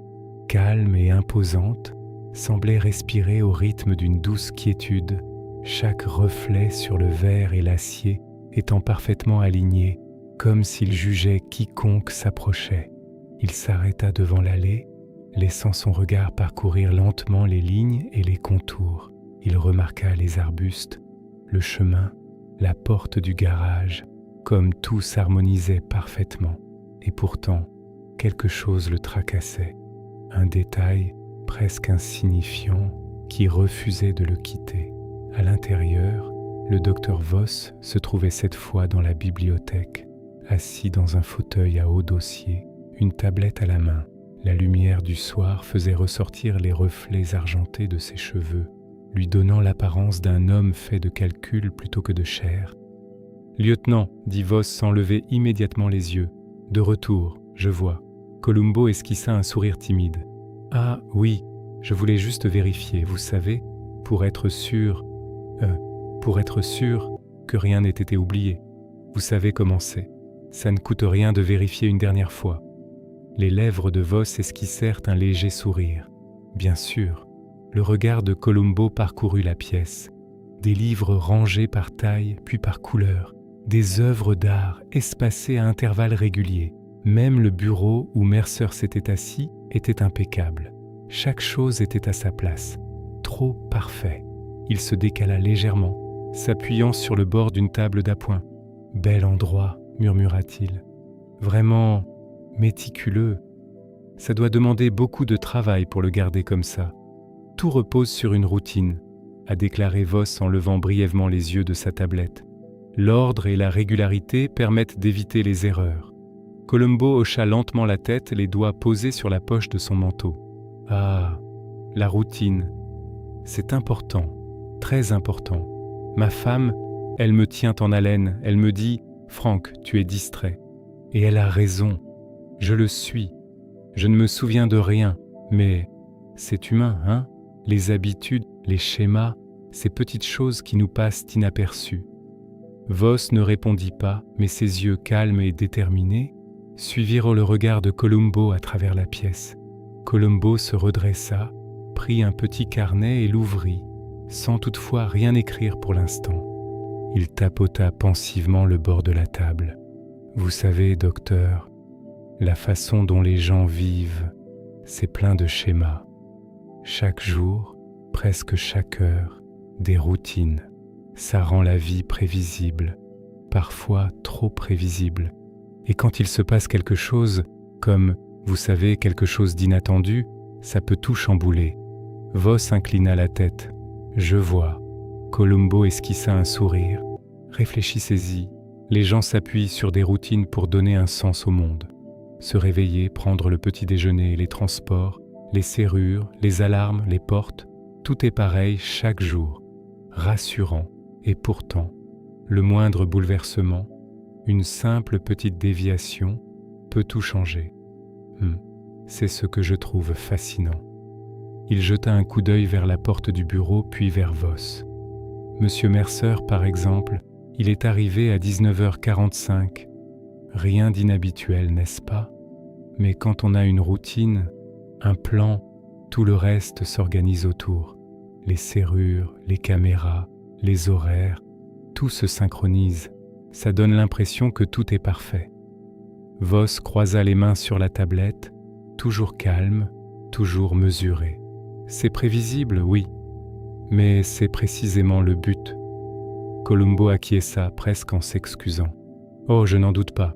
calme et imposante, semblait respirer au rythme d'une douce quiétude, chaque reflet sur le verre et l'acier étant parfaitement aligné, comme s'il jugeait quiconque s'approchait. Il s'arrêta devant l'allée, laissant son regard parcourir lentement les lignes et les contours. Il remarqua les arbustes, le chemin, la porte du garage, comme tout s'harmonisait parfaitement. Et pourtant, quelque chose le tracassait, un détail presque insignifiant qui refusait de le quitter. À l'intérieur, le docteur Voss se trouvait cette fois dans la bibliothèque, assis dans un fauteuil à haut dossier, une tablette à la main. La lumière du soir faisait ressortir les reflets argentés de ses cheveux, lui donnant l'apparence d'un homme fait de calculs plutôt que de chair. « Lieutenant, dit Voss sans lever immédiatement les yeux. De retour, je vois. » Columbo esquissa un sourire timide. « Ah oui, je voulais juste vérifier, vous savez, pour être sûr que rien n'ait été oublié. Vous savez comment c'est. Ça ne coûte rien de vérifier une dernière fois. » Les lèvres de Voss esquissèrent un léger sourire. Bien sûr, le regard de Columbo parcourut la pièce. Des livres rangés par taille puis par couleur, des œuvres d'art espacées à intervalles réguliers. Même le bureau où Mercer s'était assis était impeccable. Chaque chose était à sa place, trop parfait. Il se décala légèrement, s'appuyant sur le bord d'une table d'appoint. « Bel endroit », murmura-t-il. « Vraiment méticuleux. Ça doit demander beaucoup de travail pour le garder comme ça. Tout repose sur une routine », a déclaré Voss en levant brièvement les yeux de sa tablette. « L'ordre et la régularité permettent d'éviter les erreurs. » Columbo hocha lentement la tête, les doigts posés sur la poche de son manteau. « Ah, la routine. C'est important, très important. Ma femme, elle me tient en haleine, elle me dit « Franck, tu es distrait. » Et elle a raison. Je le suis. Je ne me souviens de rien, mais c'est humain, hein? Les habitudes, les schémas, ces petites choses qui nous passent inaperçues. » Voss ne répondit pas, mais ses yeux calmes et déterminés suivirent le regard de Columbo à travers la pièce. Columbo se redressa, prit un petit carnet et l'ouvrit, sans toutefois rien écrire pour l'instant. Il tapota pensivement le bord de la table. « Vous savez, docteur, la façon dont les gens vivent, c'est plein de schémas. Chaque jour, presque chaque heure, des routines. Ça rend la vie prévisible, parfois trop prévisible. Et quand il se passe quelque chose, comme, vous savez, quelque chose d'inattendu, ça peut tout chambouler. » Voss inclina la tête. « Je vois. » Columbo esquissa un sourire. « Réfléchissez-y. Les gens s'appuient sur des routines pour donner un sens au monde. Se réveiller, prendre le petit déjeuner, les transports, les serrures, les alarmes, les portes, tout est pareil chaque jour, rassurant. Et pourtant, le moindre bouleversement, une simple petite déviation, peut tout changer. C'est ce que je trouve fascinant. » Il jeta un coup d'œil vers la porte du bureau, puis vers Voss. « Monsieur Mercer, par exemple, il est arrivé à 19h45. Rien d'inhabituel, n'est-ce pas? Mais quand on a une routine, un plan, tout le reste s'organise autour. Les serrures, les caméras, les horaires, tout se synchronise. Ça donne l'impression que tout est parfait. » Voss croisa les mains sur la tablette, toujours calme, toujours mesuré. « C'est prévisible, oui, mais c'est précisément le but. » Columbo acquiesça presque en s'excusant. « Oh, je n'en doute pas.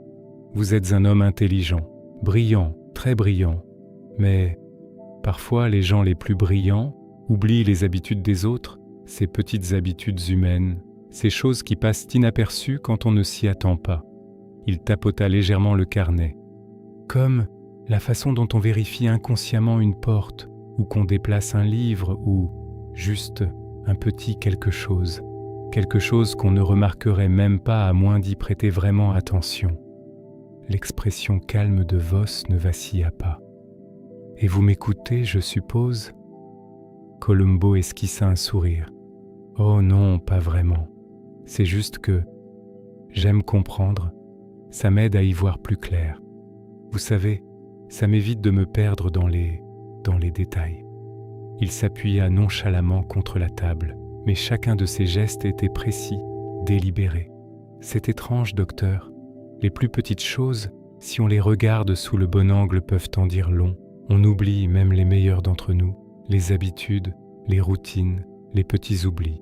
Vous êtes un homme intelligent, brillant, très brillant. Mais parfois, les gens les plus brillants oublient les habitudes des autres, ces petites habitudes humaines, ces choses qui passent inaperçues quand on ne s'y attend pas. » Il tapota légèrement le carnet. « Comme la façon dont on vérifie inconsciemment une porte, ou qu'on déplace un livre, ou juste un petit quelque chose qu'on ne remarquerait même pas à moins d'y prêter vraiment attention. » L'expression calme de Voss ne vacilla pas. « Et vous m'écoutez, je suppose ?» Columbo esquissa un sourire. « Oh non, pas vraiment. C'est juste que j'aime comprendre, ça m'aide à y voir plus clair. Vous savez, ça m'évite de me perdre dans les dans les détails. Il s'appuya nonchalamment contre la table, mais chacun de ses gestes était précis, délibéré. C'est étrange, docteur. Les plus petites choses, si on les regarde sous le bon angle, peuvent en dire long. On oublie même les meilleurs d'entre nous, les habitudes, les routines, les petits oublis.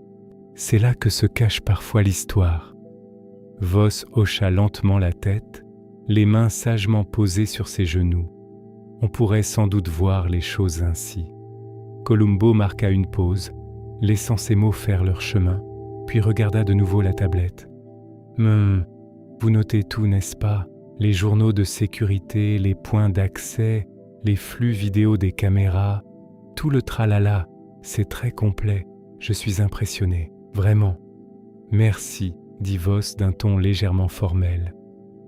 C'est là que se cache parfois l'histoire. Voss hocha lentement la tête, les mains sagement posées sur ses genoux. On pourrait sans doute voir les choses ainsi. Columbo marqua une pause, laissant ses mots faire leur chemin, puis regarda de nouveau la tablette. « Vous notez tout, n'est-ce pas? Les journaux de sécurité, les points d'accès, les flux vidéo des caméras, tout le tralala, c'est très complet. Je suis impressionné, vraiment. »« Merci, » dit Voss d'un ton légèrement formel.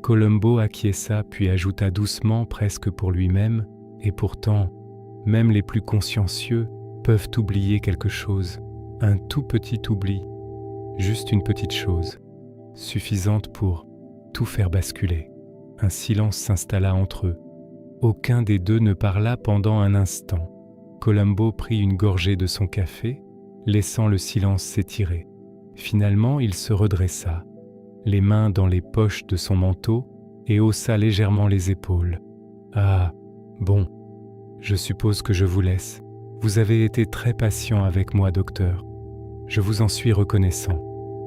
Columbo acquiesça puis ajouta doucement, presque pour lui-même, « Et pourtant, même les plus consciencieux peuvent oublier quelque chose, un tout petit oubli, juste une petite chose, suffisante pour tout faire basculer. » Un silence s'installa entre eux. Aucun des deux ne parla pendant un instant. Columbo prit une gorgée de son café, laissant le silence s'étirer. Finalement, il se redressa, les mains dans les poches de son manteau, et haussa légèrement les épaules. « Ah, bon, je suppose que je vous laisse. Vous avez été très patient avec moi, docteur. Je vous en suis reconnaissant. »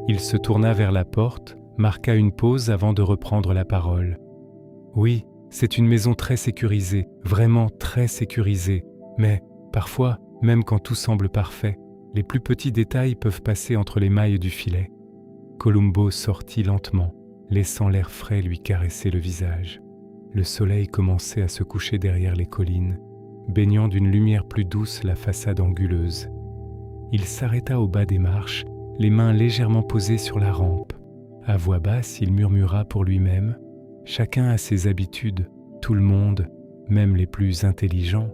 Il se tourna vers la porte, marqua une pause avant de reprendre la parole. « Oui, c'est une maison très sécurisée, vraiment très sécurisée, mais parfois, même quand tout semble parfait, les plus petits détails peuvent passer entre les mailles du filet. » Columbo sortit lentement, laissant l'air frais lui caresser le visage. Le soleil commençait à se coucher derrière les collines, baignant d'une lumière plus douce la façade anguleuse. Il s'arrêta au bas des marches, les mains légèrement posées sur la rampe. À voix basse, il murmura pour lui-même. Chacun a ses habitudes, tout le monde, même les plus intelligents,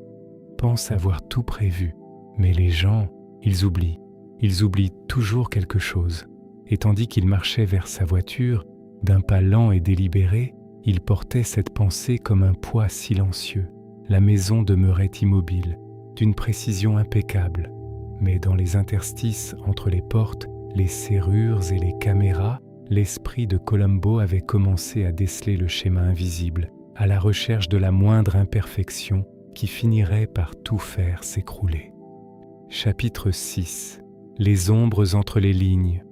pense avoir tout prévu. Mais les gens, ils oublient toujours quelque chose. Et tandis qu'il marchait vers sa voiture, d'un pas lent et délibéré, il portait cette pensée comme un poids silencieux. La maison demeurait immobile, d'une précision impeccable. Mais dans les interstices entre les portes, les serrures et les caméras, l'esprit de Columbo avait commencé à déceler le schéma invisible, à la recherche de la moindre imperfection qui finirait par tout faire s'écrouler. Chapitre 6. Les ombres entre les lignes.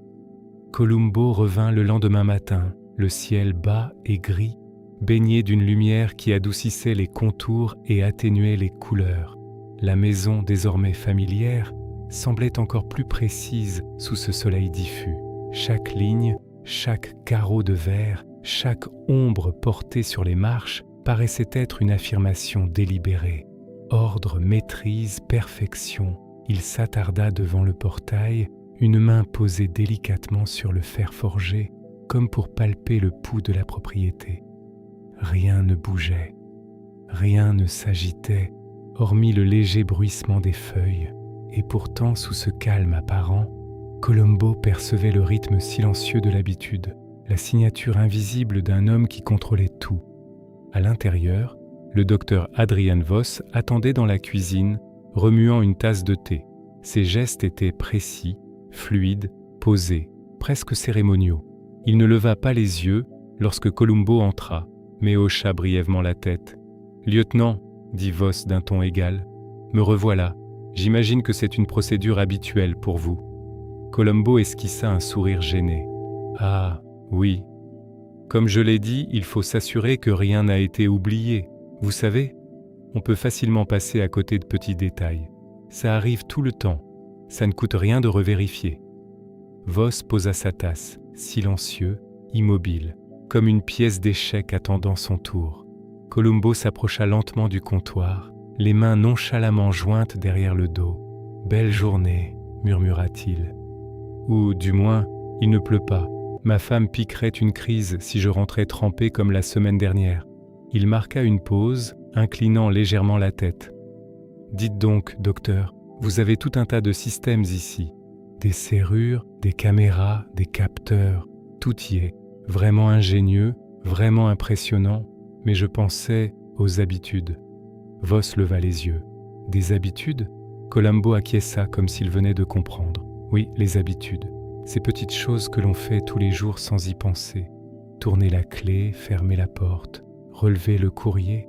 Columbo revint le lendemain matin, le ciel bas et gris, baigné d'une lumière qui adoucissait les contours et atténuait les couleurs. La maison, désormais familière, semblait encore plus précise sous ce soleil diffus. Chaque ligne, chaque carreau de verre, chaque ombre portée sur les marches paraissait être une affirmation délibérée. Ordre, maîtrise, perfection. Il s'attarda devant le portail, une main posée délicatement sur le fer forgé, comme pour palper le pouls de la propriété. Rien ne bougeait, rien ne s'agitait, hormis le léger bruissement des feuilles. Et pourtant, sous ce calme apparent, Columbo percevait le rythme silencieux de l'habitude, la signature invisible d'un homme qui contrôlait tout. À l'intérieur, le docteur Adrian Voss attendait dans la cuisine, remuant une tasse de thé. Ses gestes étaient précis, fluides, posés, presque cérémoniaux. Il ne leva pas les yeux lorsque Columbo entra, mais hocha brièvement la tête. « Lieutenant, » dit Voss d'un ton égal, « me revoilà. J'imagine que c'est une procédure habituelle pour vous. » Columbo esquissa un sourire gêné. « Ah, oui. Comme je l'ai dit, il faut s'assurer que rien n'a été oublié. Vous savez, on peut facilement passer à côté de petits détails. Ça arrive tout le temps. Ça ne coûte rien de revérifier. » Voss posa sa tasse, silencieux, immobile, comme une pièce d'échec attendant son tour. Columbo s'approcha lentement du comptoir, les mains nonchalamment jointes derrière le dos. « Belle journée, » murmura-t-il. « Ou, du moins, il ne pleut pas. Ma femme piquerait une crise si je rentrais trempé comme la semaine dernière. » Il marqua une pause, inclinant légèrement la tête. « Dites donc, docteur, vous avez tout un tas de systèmes ici. Des serrures, des caméras, des capteurs, tout y est. Vraiment ingénieux, vraiment impressionnant, mais je pensais aux habitudes. » Voss leva les yeux. « Des habitudes ? Colombo acquiesça comme s'il venait de comprendre. Oui, les habitudes. Ces petites choses que l'on fait tous les jours sans y penser. Tourner la clé, fermer la porte, relever le courrier.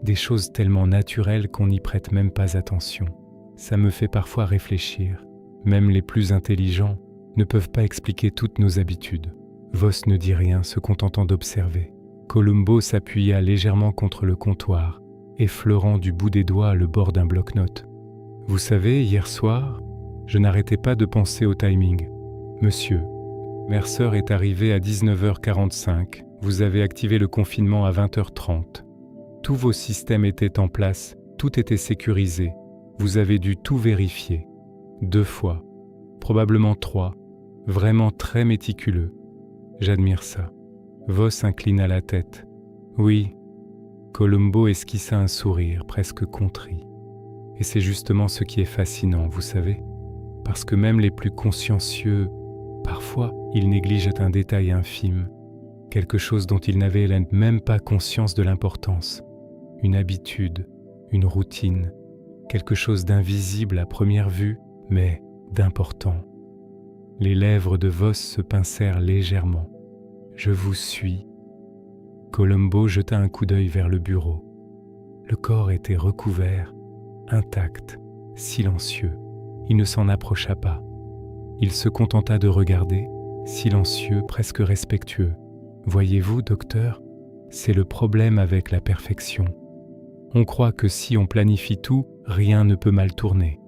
Des choses tellement naturelles qu'on n'y prête même pas attention. Ça me fait parfois réfléchir. Même les plus intelligents ne peuvent pas expliquer toutes nos habitudes. Voss ne dit rien, se contentant d'observer. Colombo s'appuya légèrement contre le comptoir, effleurant du bout des doigts le bord d'un bloc-notes. « Vous savez, hier soir, je n'arrêtais pas de penser au timing. Monsieur, Mercer est arrivé à 19h45. Vous avez activé le confinement à 20h30. Tous vos systèmes étaient en place, tout était sécurisé. Vous avez dû tout vérifier. 2 fois, probablement 3, vraiment très méticuleux. J'admire ça. » Voss inclina la tête. « Oui. » Colombo esquissa un sourire presque contrit. Et c'est justement ce qui est fascinant, vous savez, parce que même les plus consciencieux, parfois, ils négligent un détail infime, quelque chose dont ils n'avaient même pas conscience de l'importance, une habitude, une routine, quelque chose d'invisible à première vue, mais d'important. Les lèvres de Voss se pincèrent légèrement. « Je vous suis. » Colombo jeta un coup d'œil vers le bureau. Le corps était recouvert, intact, silencieux. Il ne s'en approcha pas. Il se contenta de regarder, silencieux, presque respectueux. « Voyez-vous, docteur, c'est le problème avec la perfection. On croit que si on planifie tout, rien ne peut mal tourner.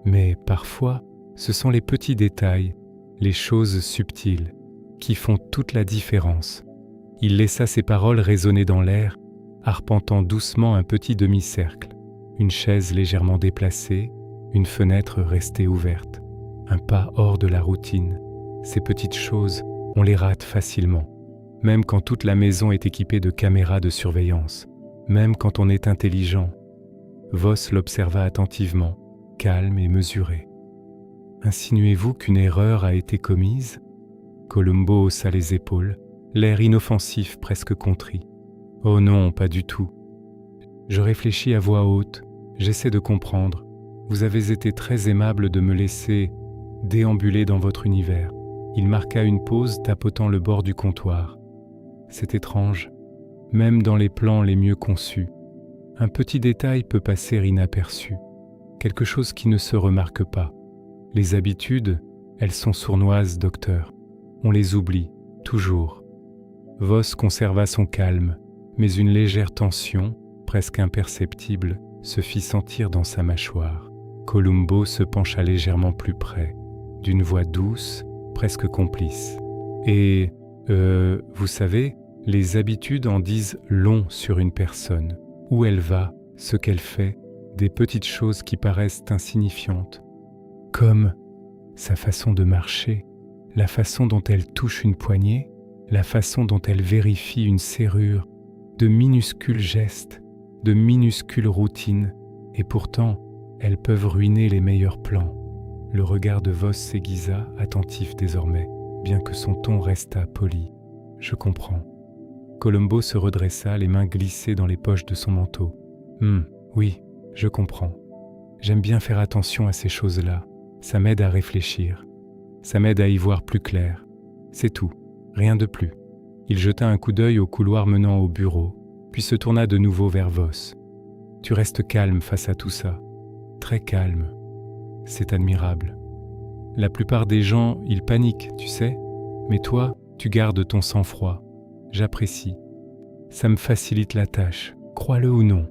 Mais parfois, ce sont les petits détails, les choses subtiles, qui font toute la différence. » Il laissa ses paroles résonner dans l'air, arpentant doucement un petit demi-cercle. Une chaise légèrement déplacée, une fenêtre restée ouverte. Un pas hors de la routine. Ces petites choses, on les rate facilement. Même quand toute la maison est équipée de caméras de surveillance. Même quand on est intelligent. Voss l'observa attentivement, calme et mesuré. « Insinuez-vous qu'une erreur a été commise ?» Colombo haussa les épaules, l'air inoffensif presque contrit. « Oh non, pas du tout. Je réfléchis à voix haute, j'essaie de comprendre. Vous avez été très aimable de me laisser déambuler dans votre univers. » Il marqua une pause, tapotant le bord du comptoir. « C'est étrange, même dans les plans les mieux conçus. Un petit détail peut passer inaperçu, quelque chose qui ne se remarque pas. Les habitudes, elles sont sournoises, docteur. On les oublie, toujours. » Voss conserva son calme, mais une légère tension, presque imperceptible, se fit sentir dans sa mâchoire. Colombo se pencha légèrement plus près, d'une voix douce, presque complice. « Et, vous savez, les habitudes en disent long sur une personne. Où elle va, ce qu'elle fait, des petites choses qui paraissent insignifiantes. Comme sa façon de marcher, la façon dont elle touche une poignée, la façon dont elle vérifie une serrure, de minuscules gestes, de minuscules routines, et pourtant, elles peuvent ruiner les meilleurs plans. » Le regard de Voss s'aiguisa, attentif désormais, bien que son ton restât poli. « Je comprends. » Colombo se redressa, les mains glissées dans les poches de son manteau. « Oui, je comprends. J'aime bien faire attention à ces choses-là. Ça m'aide à réfléchir. Ça m'aide à y voir plus clair. C'est tout. Rien de plus. » Il jeta un coup d'œil au couloir menant au bureau, puis se tourna de nouveau vers Voss. « Tu restes calme face à tout ça. Très calme. C'est admirable. La plupart des gens, ils paniquent, tu sais. Mais toi, tu gardes ton sang-froid. J'apprécie. Ça me facilite la tâche, crois-le ou non. »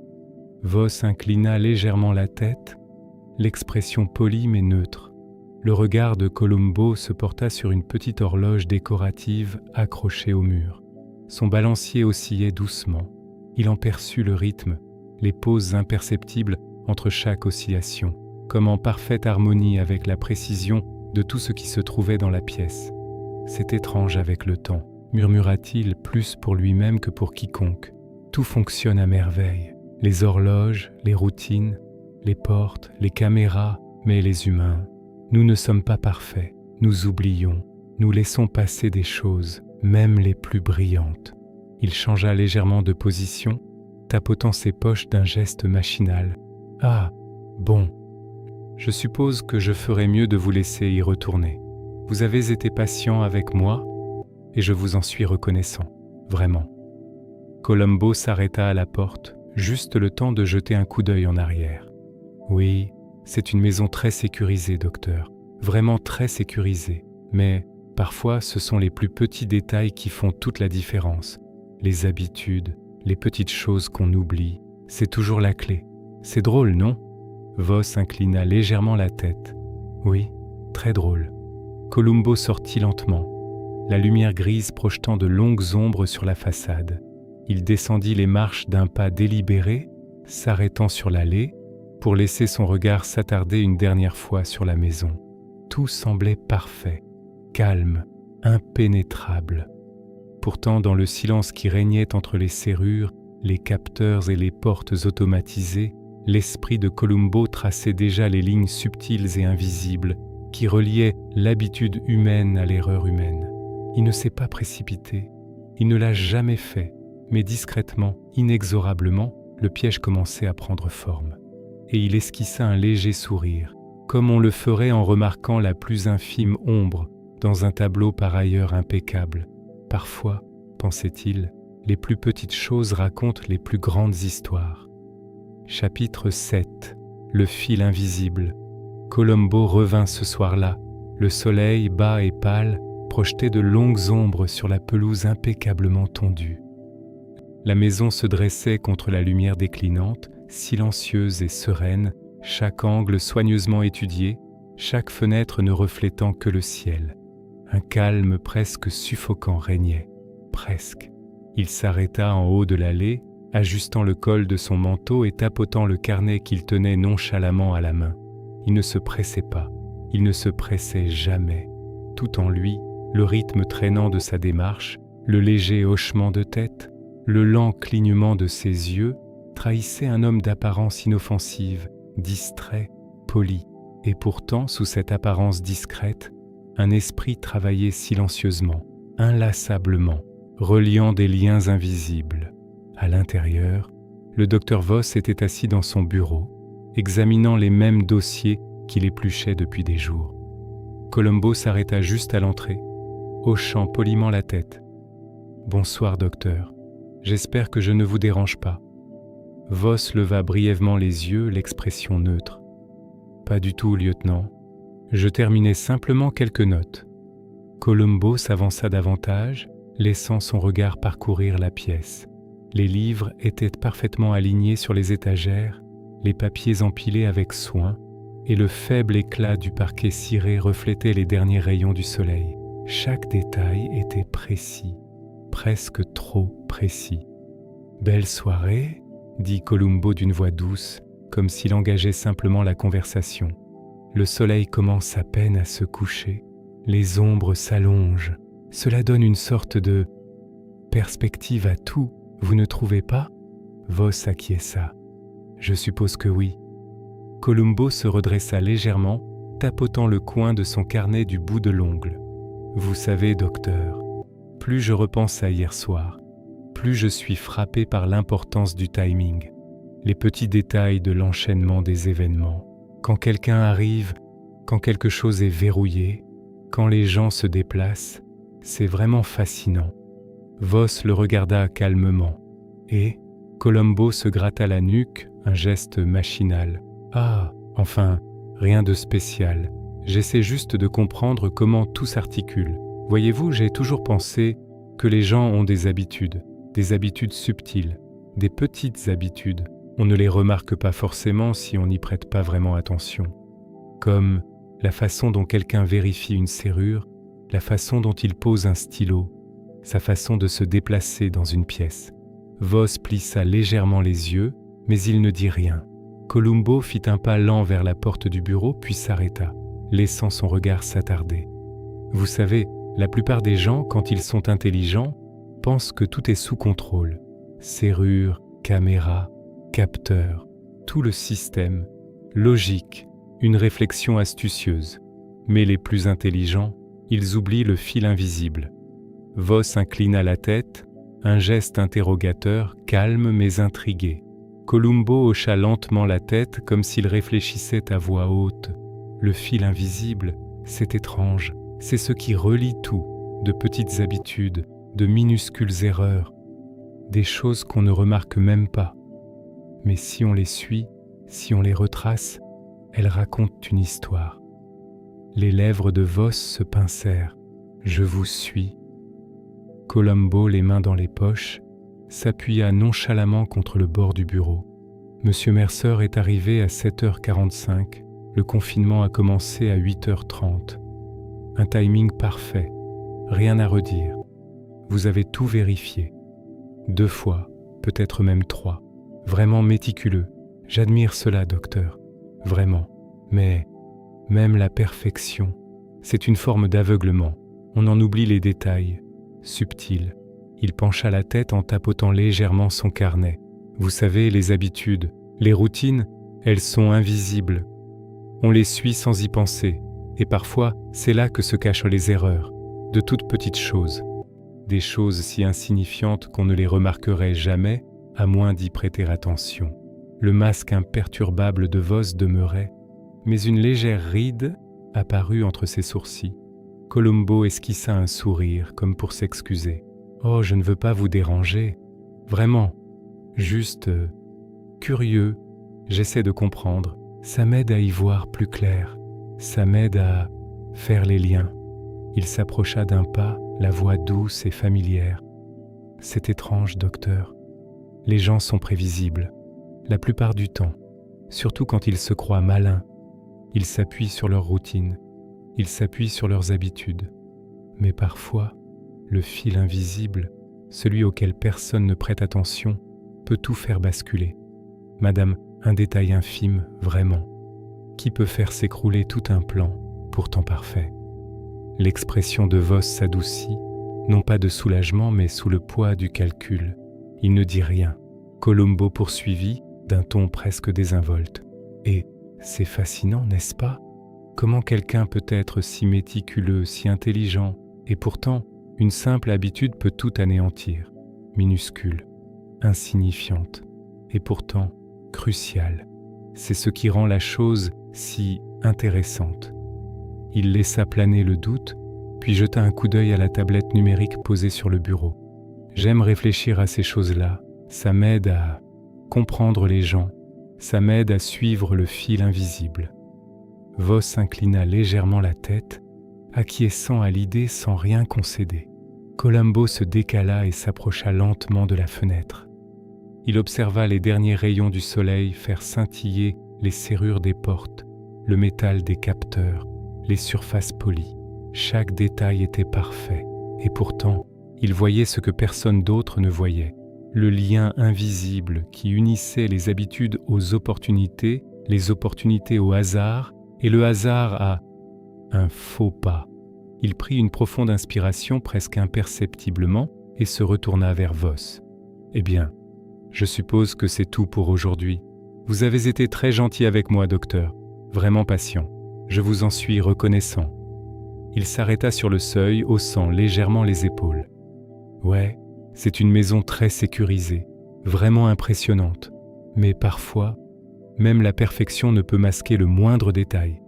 Voss inclina légèrement la tête, l'expression polie mais neutre. Le regard de Colombo se porta sur une petite horloge décorative accrochée au mur. Son balancier oscillait doucement. Il en perçut le rythme, les pauses imperceptibles entre chaque oscillation, comme en parfaite harmonie avec la précision de tout ce qui se trouvait dans la pièce. « C'est étrange avec le temps, » murmura-t-il plus pour lui-même que pour quiconque. « Tout fonctionne à merveille. Les horloges, les routines, les portes, les caméras, mais les humains. Nous ne sommes pas parfaits, nous oublions, nous laissons passer des choses, même les plus brillantes. » Il changea légèrement de position, tapotant ses poches d'un geste machinal. « Ah, Bon, je suppose que je ferais mieux de vous laisser y retourner. Vous avez été patient avec moi et je vous en suis reconnaissant, vraiment. Columbo s'arrêta à la porte, juste le temps de jeter un coup d'œil en arrière. Oui, c'est une maison très sécurisée, docteur, vraiment très sécurisée, mais parfois ce sont les plus petits détails qui font toute la différence. Les habitudes, les petites choses qu'on oublie, c'est toujours la clé. C'est drôle, non ? Voss inclina légèrement la tête. Oui, très drôle. Columbo sortit lentement, la lumière grise projetant de longues ombres sur la façade. Il descendit les marches d'un pas délibéré, s'arrêtant sur l'allée, pour laisser son regard s'attarder une dernière fois sur la maison. Tout semblait parfait, calme, impénétrable. Pourtant, dans le silence qui régnait entre les serrures, les capteurs et les portes automatisées, l'esprit de Columbo traçait déjà les lignes subtiles et invisibles qui reliaient l'habitude humaine à l'erreur humaine. Il ne s'est pas précipité, il ne l'a jamais fait, mais discrètement, inexorablement, le piège commençait à prendre forme. Et il esquissa un léger sourire, comme on le ferait en remarquant la plus infime ombre dans un tableau par ailleurs impeccable. Parfois, pensait-il, les plus petites choses racontent les plus grandes histoires. Chapitre 7. Le fil invisible. Columbo revint ce soir-là, le soleil bas et pâle projetait de longues ombres sur la pelouse impeccablement tondue. La maison se dressait contre la lumière déclinante, silencieuse et sereine, chaque angle soigneusement étudié, chaque fenêtre ne reflétant que le ciel. Un calme presque suffocant régnait, presque. Il s'arrêta en haut de l'allée, ajustant le col de son manteau et tapotant le carnet qu'il tenait nonchalamment à la main. Il ne se pressait pas, il ne se pressait jamais. Tout en lui, le rythme traînant de sa démarche, le léger hochement de tête, le lent clignement de ses yeux, trahissait un homme d'apparence inoffensive, distrait, poli. Et pourtant, sous cette apparence discrète, un esprit travaillait silencieusement, inlassablement, reliant des liens invisibles. À l'intérieur, le docteur Voss était assis dans son bureau, examinant les mêmes dossiers qu'il épluchait depuis des jours. Columbo s'arrêta juste à l'entrée, hochant poliment la tête. « Bonsoir, docteur. J'espère que je ne vous dérange pas. » Voss leva brièvement les yeux, l'expression neutre. « Pas du tout, lieutenant. Je terminais simplement quelques notes. » Columbo s'avança davantage, laissant son regard parcourir la pièce. Les livres étaient parfaitement alignés sur les étagères, les papiers empilés avec soin, et le faible éclat du parquet ciré reflétait les derniers rayons du soleil. Chaque détail était précis, presque trop précis. « Belle soirée ?» dit Columbo d'une voix douce, comme s'il engageait simplement la conversation. Le soleil commence à peine à se coucher. Les ombres s'allongent. Cela donne une sorte de perspective à tout, vous ne trouvez pas ? Voss acquiesça. Je suppose que oui. Columbo se redressa légèrement, tapotant le coin de son carnet du bout de l'ongle. Vous savez, docteur, plus je repense à hier soir, plus je suis frappé par l'importance du timing, les petits détails de l'enchaînement des événements. Quand quelqu'un arrive, quand quelque chose est verrouillé, quand les gens se déplacent, c'est vraiment fascinant. Voss le regarda calmement, et Columbo se gratta la nuque, un geste machinal. Ah, enfin, rien de spécial. J'essaie juste de comprendre comment tout s'articule. Voyez-vous, j'ai toujours pensé que les gens ont des habitudes subtiles, des petites habitudes. On ne les remarque pas forcément si on n'y prête pas vraiment attention. Comme la façon dont quelqu'un vérifie une serrure, la façon dont il pose un stylo, sa façon de se déplacer dans une pièce. Voss plissa légèrement les yeux, mais il ne dit rien. Columbo fit un pas lent vers la porte du bureau puis s'arrêta, laissant son regard s'attarder. Vous savez, la plupart des gens, quand ils sont intelligents, pensent que tout est sous contrôle. Serrure, caméra, capteur, tout le système, logique, une réflexion astucieuse. Mais les plus intelligents, ils oublient le fil invisible. Voss inclina la tête, un geste interrogateur, calme mais intrigué. Columbo hocha lentement la tête comme s'il réfléchissait à voix haute. Le fil invisible, c'est étrange, c'est ce qui relie tout, de petites habitudes, de minuscules erreurs, des choses qu'on ne remarque même pas. Mais si on les suit, si on les retrace, elles racontent une histoire. Les lèvres de Voss se pincèrent. « Je vous suis ». Columbo, les mains dans les poches, s'appuya nonchalamment contre le bord du bureau. Monsieur Mercer est arrivé à 7h45. Le confinement a commencé à 8h30. Un timing parfait. Rien à redire. Vous avez tout vérifié. 2 fois, peut-être même 3. Vraiment méticuleux. J'admire cela, docteur. Vraiment. Mais même la perfection, c'est une forme d'aveuglement. On en oublie les détails. Subtil. Il pencha la tête en tapotant légèrement son carnet. Vous savez, les habitudes, les routines, elles sont invisibles. On les suit sans y penser. Et parfois, c'est là que se cachent les erreurs. De toutes petites choses. Des choses si insignifiantes qu'on ne les remarquerait jamais, à moins d'y prêter attention. Le masque imperturbable de Voss demeurait, mais une légère ride apparut entre ses sourcils. Columbo esquissa un sourire, comme pour s'excuser. « Oh, je ne veux pas vous déranger. Vraiment. Juste curieux. J'essaie de comprendre. Ça m'aide à y voir plus clair. Ça m'aide à faire les liens. » Il s'approcha d'un pas, la voix douce et familière. « C'est étrange, docteur. Les gens sont prévisibles. La plupart du temps, surtout quand ils se croient malins. Ils s'appuient sur leur routine. Ils s'appuient sur leurs habitudes. Mais parfois, le fil invisible, celui auquel personne ne prête attention, peut tout faire basculer. Madame, un détail infime, vraiment, qui peut faire s'écrouler tout un plan, pourtant parfait. » L'expression de Voss s'adoucit, non pas de soulagement, mais sous le poids du calcul. Il ne dit rien. Columbo poursuivit, d'un ton presque désinvolte. « Et c'est fascinant, n'est-ce pas ? Comment quelqu'un peut être si méticuleux, si intelligent, et pourtant, une simple habitude peut tout anéantir, minuscule, insignifiante, et pourtant cruciale. C'est ce qui rend la chose si intéressante. » Il laissa planer le doute, puis jeta un coup d'œil à la tablette numérique posée sur le bureau. « J'aime réfléchir à ces choses-là. Ça m'aide à comprendre les gens. Ça m'aide à suivre le fil invisible. » Voss inclina légèrement la tête, acquiesçant à l'idée sans rien concéder. Columbo se décala et s'approcha lentement de la fenêtre. Il observa les derniers rayons du soleil faire scintiller les serrures des portes, le métal des capteurs, les surfaces polies. Chaque détail était parfait, et pourtant, il voyait ce que personne d'autre ne voyait. Le lien invisible qui unissait les habitudes aux opportunités, les opportunités au hasard, et le hasard à un faux pas. Il prit une profonde inspiration presque imperceptiblement et se retourna vers Voss. « Eh bien, je suppose que c'est tout pour aujourd'hui. Vous avez été très gentil avec moi, docteur, vraiment patient. Je vous en suis reconnaissant. » Il s'arrêta sur le seuil, haussant légèrement les épaules. « Ouais, c'est une maison très sécurisée, vraiment impressionnante. Mais parfois, même la perfection ne peut masquer le moindre détail.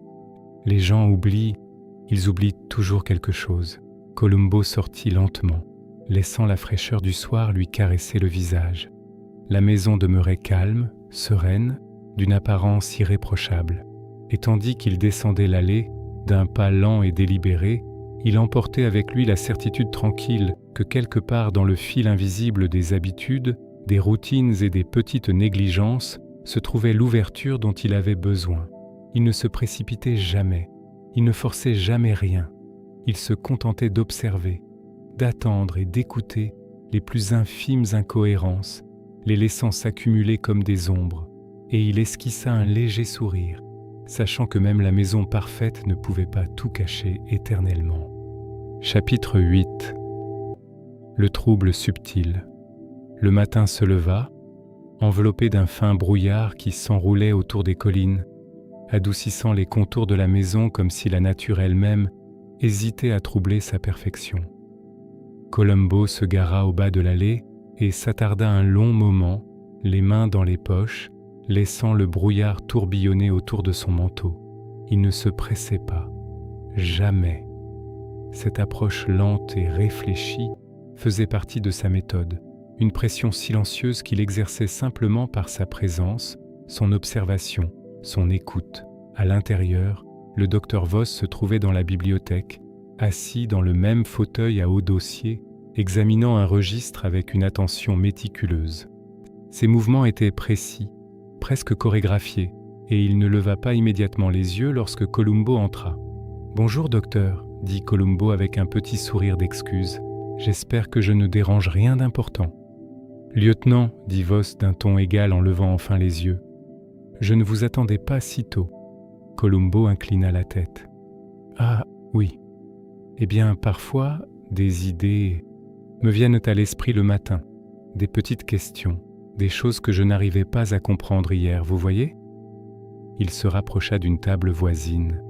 Les gens oublient, ils oublient toujours quelque chose. » Columbo sortit lentement, laissant la fraîcheur du soir lui caresser le visage. La maison demeurait calme, sereine, d'une apparence irréprochable. Et tandis qu'il descendait l'allée, d'un pas lent et délibéré, il emportait avec lui la certitude tranquille que quelque part dans le fil invisible des habitudes, des routines et des petites négligences se trouvait l'ouverture dont il avait besoin. Il ne se précipitait jamais, il ne forçait jamais rien. Il se contentait d'observer, d'attendre et d'écouter les plus infimes incohérences, les laissant s'accumuler comme des ombres, et il esquissa un léger sourire, sachant que même la maison parfaite ne pouvait pas tout cacher éternellement. Chapitre 8. Le trouble subtil. Le matin se leva, enveloppé d'un fin brouillard qui s'enroulait autour des collines, adoucissant les contours de la maison comme si la nature elle-même hésitait à troubler sa perfection. Columbo se gara au bas de l'allée et s'attarda un long moment, les mains dans les poches, laissant le brouillard tourbillonner autour de son manteau. Il ne se pressait pas. Jamais. Cette approche lente et réfléchie faisait partie de sa méthode, une pression silencieuse qu'il exerçait simplement par sa présence, son observation, son écoute. À l'intérieur, le docteur Voss se trouvait dans la bibliothèque, assis dans le même fauteuil à haut dossier, examinant un registre avec une attention méticuleuse. Ses mouvements étaient précis, presque chorégraphiés, et il ne leva pas immédiatement les yeux lorsque Columbo entra. « Bonjour, docteur », dit Columbo avec un petit sourire d'excuse. « J'espère que je ne dérange rien d'important. »« Lieutenant », dit Voss d'un ton égal en levant enfin les yeux, « je ne vous attendais pas si tôt. » Columbo inclina la tête. « Ah, oui. Eh bien, parfois, des idées me viennent à l'esprit le matin, des petites questions, des choses que je n'arrivais pas à comprendre hier, vous voyez ?» Il se rapprocha d'une table voisine,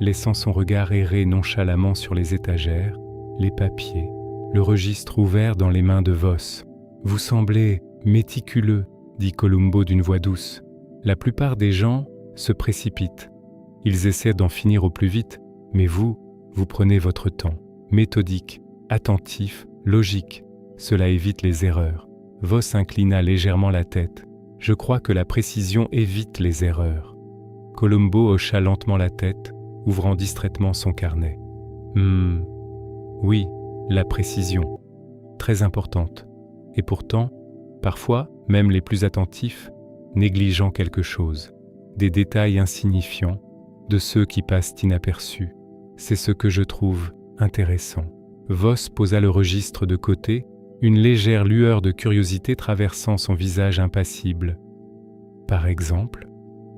laissant son regard errer nonchalamment sur les étagères, les papiers, le registre ouvert dans les mains de Voss. « Vous semblez méticuleux, » dit Columbo d'une voix douce. « La plupart des gens se précipitent. Ils essaient d'en finir au plus vite, mais vous prenez votre temps, méthodique, attentif, logique. Cela évite les erreurs. » Voss inclina légèrement la tête. « Je crois que la précision évite les erreurs. » Columbo hocha lentement la tête, ouvrant distraitement son carnet. « Oui, la précision, très importante. Et pourtant, parfois, même les plus attentifs, négligeant quelque chose, des détails insignifiants, de ceux qui passent inaperçus. C'est ce que je trouve intéressant. » Voss posa le registre de côté, une légère lueur de curiosité traversant son visage impassible. « Par exemple ?»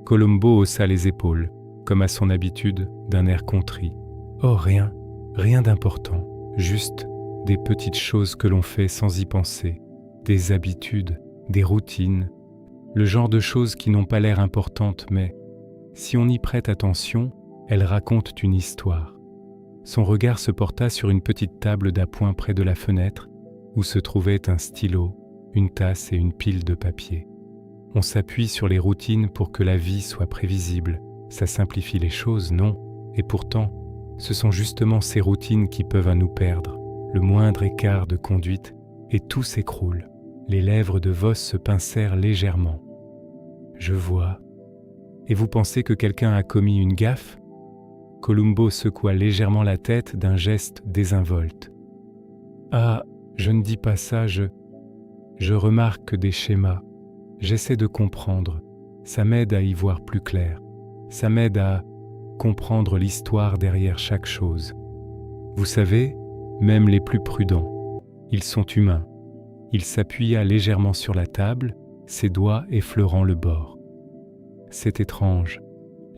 Columbo haussa les épaules, comme à son habitude, d'un air contrit. « Oh, rien d'important, juste des petites choses que l'on fait sans y penser, des habitudes, des routines, le genre de choses qui n'ont pas l'air importantes, mais, si on y prête attention, elles racontent une histoire. » Son regard se porta sur une petite table d'appoint près de la fenêtre, où se trouvaient un stylo, une tasse et une pile de papier. On s'appuie sur les routines pour que la vie soit prévisible. Ça simplifie les choses, non? Et pourtant, ce sont justement ces routines qui peuvent à nous perdre. Le moindre écart de conduite et tout s'écroule. Les lèvres de Voss se pincèrent légèrement. « Je vois. Et vous pensez que quelqu'un a commis une gaffe ?» Columbo secoua légèrement la tête d'un geste désinvolte. « Ah, je ne dis pas ça, je remarque des schémas. J'essaie de comprendre. Ça m'aide à y voir plus clair. Ça m'aide à comprendre l'histoire derrière chaque chose. Vous savez, même les plus prudents, ils sont humains. » Il s'appuya légèrement sur la table, ses doigts effleurant le bord. « C'est étrange.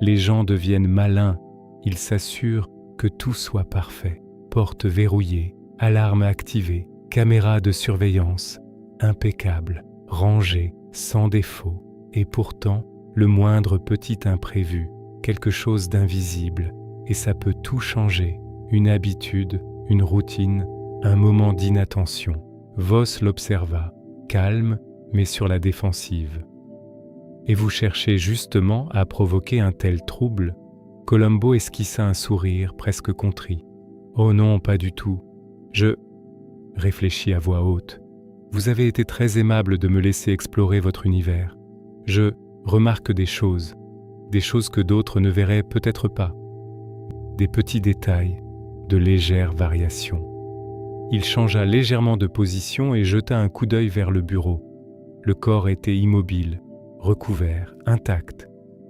Les gens deviennent malins. Ils s'assurent que tout soit parfait. Porte verrouillée, alarme activée, caméra de surveillance, impeccable, rangée, sans défaut. Et pourtant, le moindre petit imprévu, quelque chose d'invisible, et ça peut tout changer. Une habitude, une routine, un moment d'inattention. » Voss l'observa, calme, mais sur la défensive. « Et vous cherchez justement à provoquer un tel trouble ?» Columbo esquissa un sourire presque contrit. « Oh non, pas du tout. Je... » réfléchis à voix haute. « Vous avez été très aimable de me laisser explorer votre univers. Je remarque des choses que d'autres ne verraient peut-être pas. Des petits détails, de légères variations. » Il changea légèrement de position et jeta un coup d'œil vers le bureau. Le corps était immobile, recouvert, intact.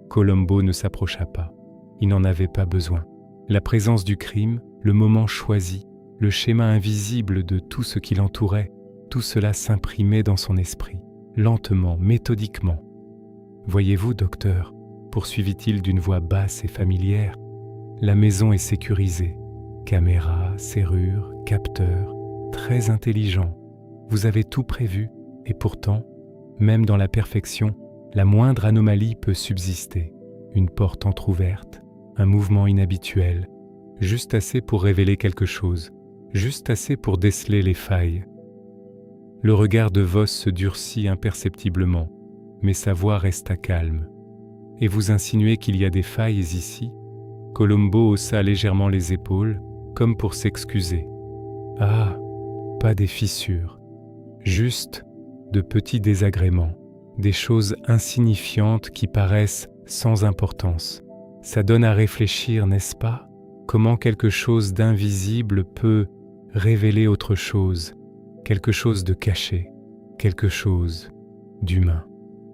Columbo ne s'approcha pas. Il n'en avait pas besoin. La présence du crime, le moment choisi, le schéma invisible de tout ce qui l'entourait, tout cela s'imprimait dans son esprit, lentement, méthodiquement. « Voyez-vous, docteur, » poursuivit-il d'une voix basse et familière, « la maison est sécurisée. Caméra, serrure, capteur, très intelligent. Vous avez tout prévu, et pourtant, même dans la perfection, la moindre anomalie peut subsister. Une porte entr'ouverte, un mouvement inhabituel, juste assez pour révéler quelque chose, juste assez pour déceler les failles. Le regard de Voss se durcit imperceptiblement, mais sa voix resta calme. « Et vous insinuez qu'il y a des failles ici ?» Colombo haussa légèrement les épaules, comme pour s'excuser. « Ah, pas des fissures, juste de petits désagréments, des choses insignifiantes qui paraissent sans importance. Ça donne à réfléchir, n'est-ce pas? Comment quelque chose d'invisible peut révéler autre chose, quelque chose de caché, quelque chose d'humain. »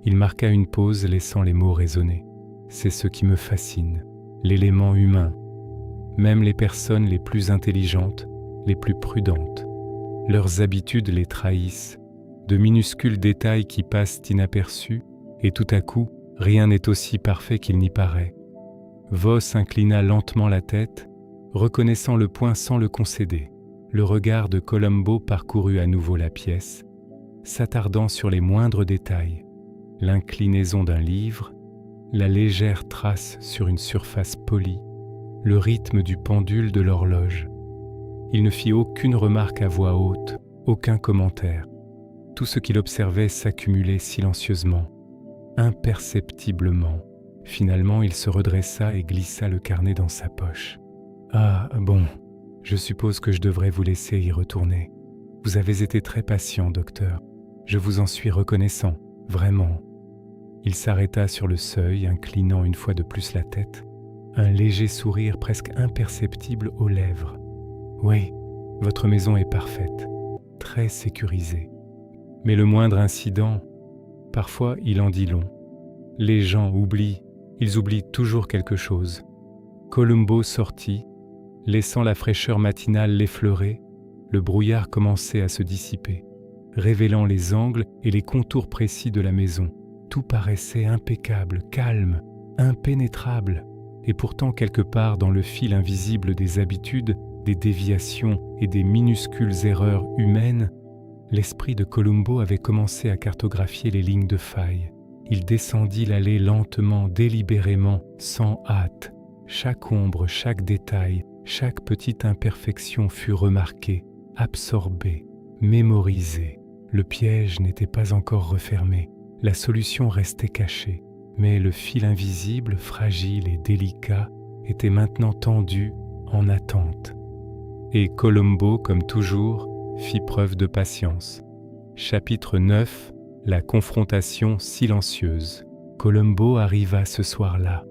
Il marqua une pause, laissant les mots résonner. « C'est ce qui me fascine, l'élément humain. Même les personnes les plus intelligentes, les plus prudentes, leurs habitudes les trahissent, de minuscules détails qui passent inaperçus, et tout à coup, rien n'est aussi parfait qu'il n'y paraît. » Voss inclina lentement la tête, reconnaissant le point sans le concéder. Le regard de Colombo parcourut à nouveau la pièce, s'attardant sur les moindres détails, l'inclinaison d'un livre, la légère trace sur une surface polie, le rythme du pendule de l'horloge. Il ne fit aucune remarque à voix haute, aucun commentaire. Tout ce qu'il observait s'accumulait silencieusement, imperceptiblement. Finalement, il se redressa et glissa le carnet dans sa poche. « Ah, bon, je suppose que je devrais vous laisser y retourner. Vous avez été très patient, docteur. Je vous en suis reconnaissant, vraiment. » Il s'arrêta sur le seuil, inclinant une fois de plus la tête, un léger sourire presque imperceptible aux lèvres. « Oui, votre maison est parfaite, très sécurisée. Mais le moindre incident, parfois il en dit long. Les gens oublient, ils oublient toujours quelque chose. » Colombo sortit, laissant la fraîcheur matinale l'effleurer. Le brouillard commençait à se dissiper, révélant les angles et les contours précis de la maison. Tout paraissait impeccable, calme, impénétrable, et pourtant quelque part dans le fil invisible des habitudes, des déviations et des minuscules erreurs humaines, l'esprit de Colombo avait commencé à cartographier les lignes de faille. Il descendit l'allée lentement, délibérément, sans hâte. Chaque ombre, chaque détail, chaque petite imperfection fut remarquée, absorbée, mémorisée. Le piège n'était pas encore refermé. La solution restait cachée, mais le fil invisible, fragile et délicat, était maintenant tendu en attente. Et Colombo, comme toujours, fit preuve de patience. Chapitre 9. La confrontation silencieuse. Colombo arriva ce soir-là,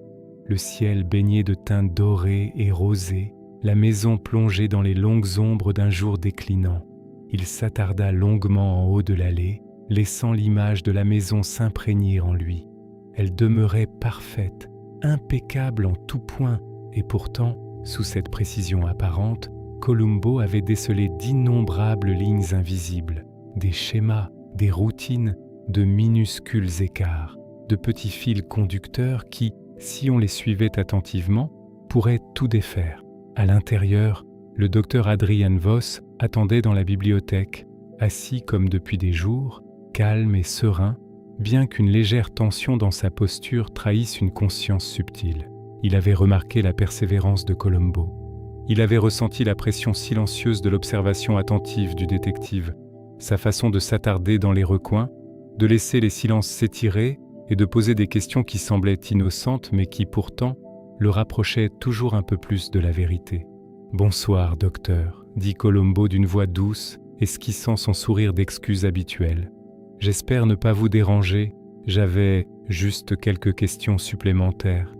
le ciel baigné de teintes dorées et rosées, la maison plongée dans les longues ombres d'un jour déclinant. Il s'attarda longuement en haut de l'allée, laissant l'image de la maison s'imprégner en lui. Elle demeurait parfaite, impeccable en tout point, et pourtant, sous cette précision apparente, Colombo avait décelé d'innombrables lignes invisibles, des schémas, des routines, de minuscules écarts, de petits fils conducteurs qui, si on les suivait attentivement, pourraient tout défaire. À l'intérieur, le docteur Adrian Voss attendait dans la bibliothèque, assis comme depuis des jours, calme et serein, bien qu'une légère tension dans sa posture trahisse une conscience subtile. Il avait remarqué la persévérance de Colombo. Il avait ressenti la pression silencieuse de l'observation attentive du détective, sa façon de s'attarder dans les recoins, de laisser les silences s'étirer et de poser des questions qui semblaient innocentes mais qui pourtant le rapprochaient toujours un peu plus de la vérité. « Bonsoir, docteur », dit Colombo d'une voix douce, esquissant son sourire d'excuse habituel. « J'espère ne pas vous déranger, j'avais juste quelques questions supplémentaires,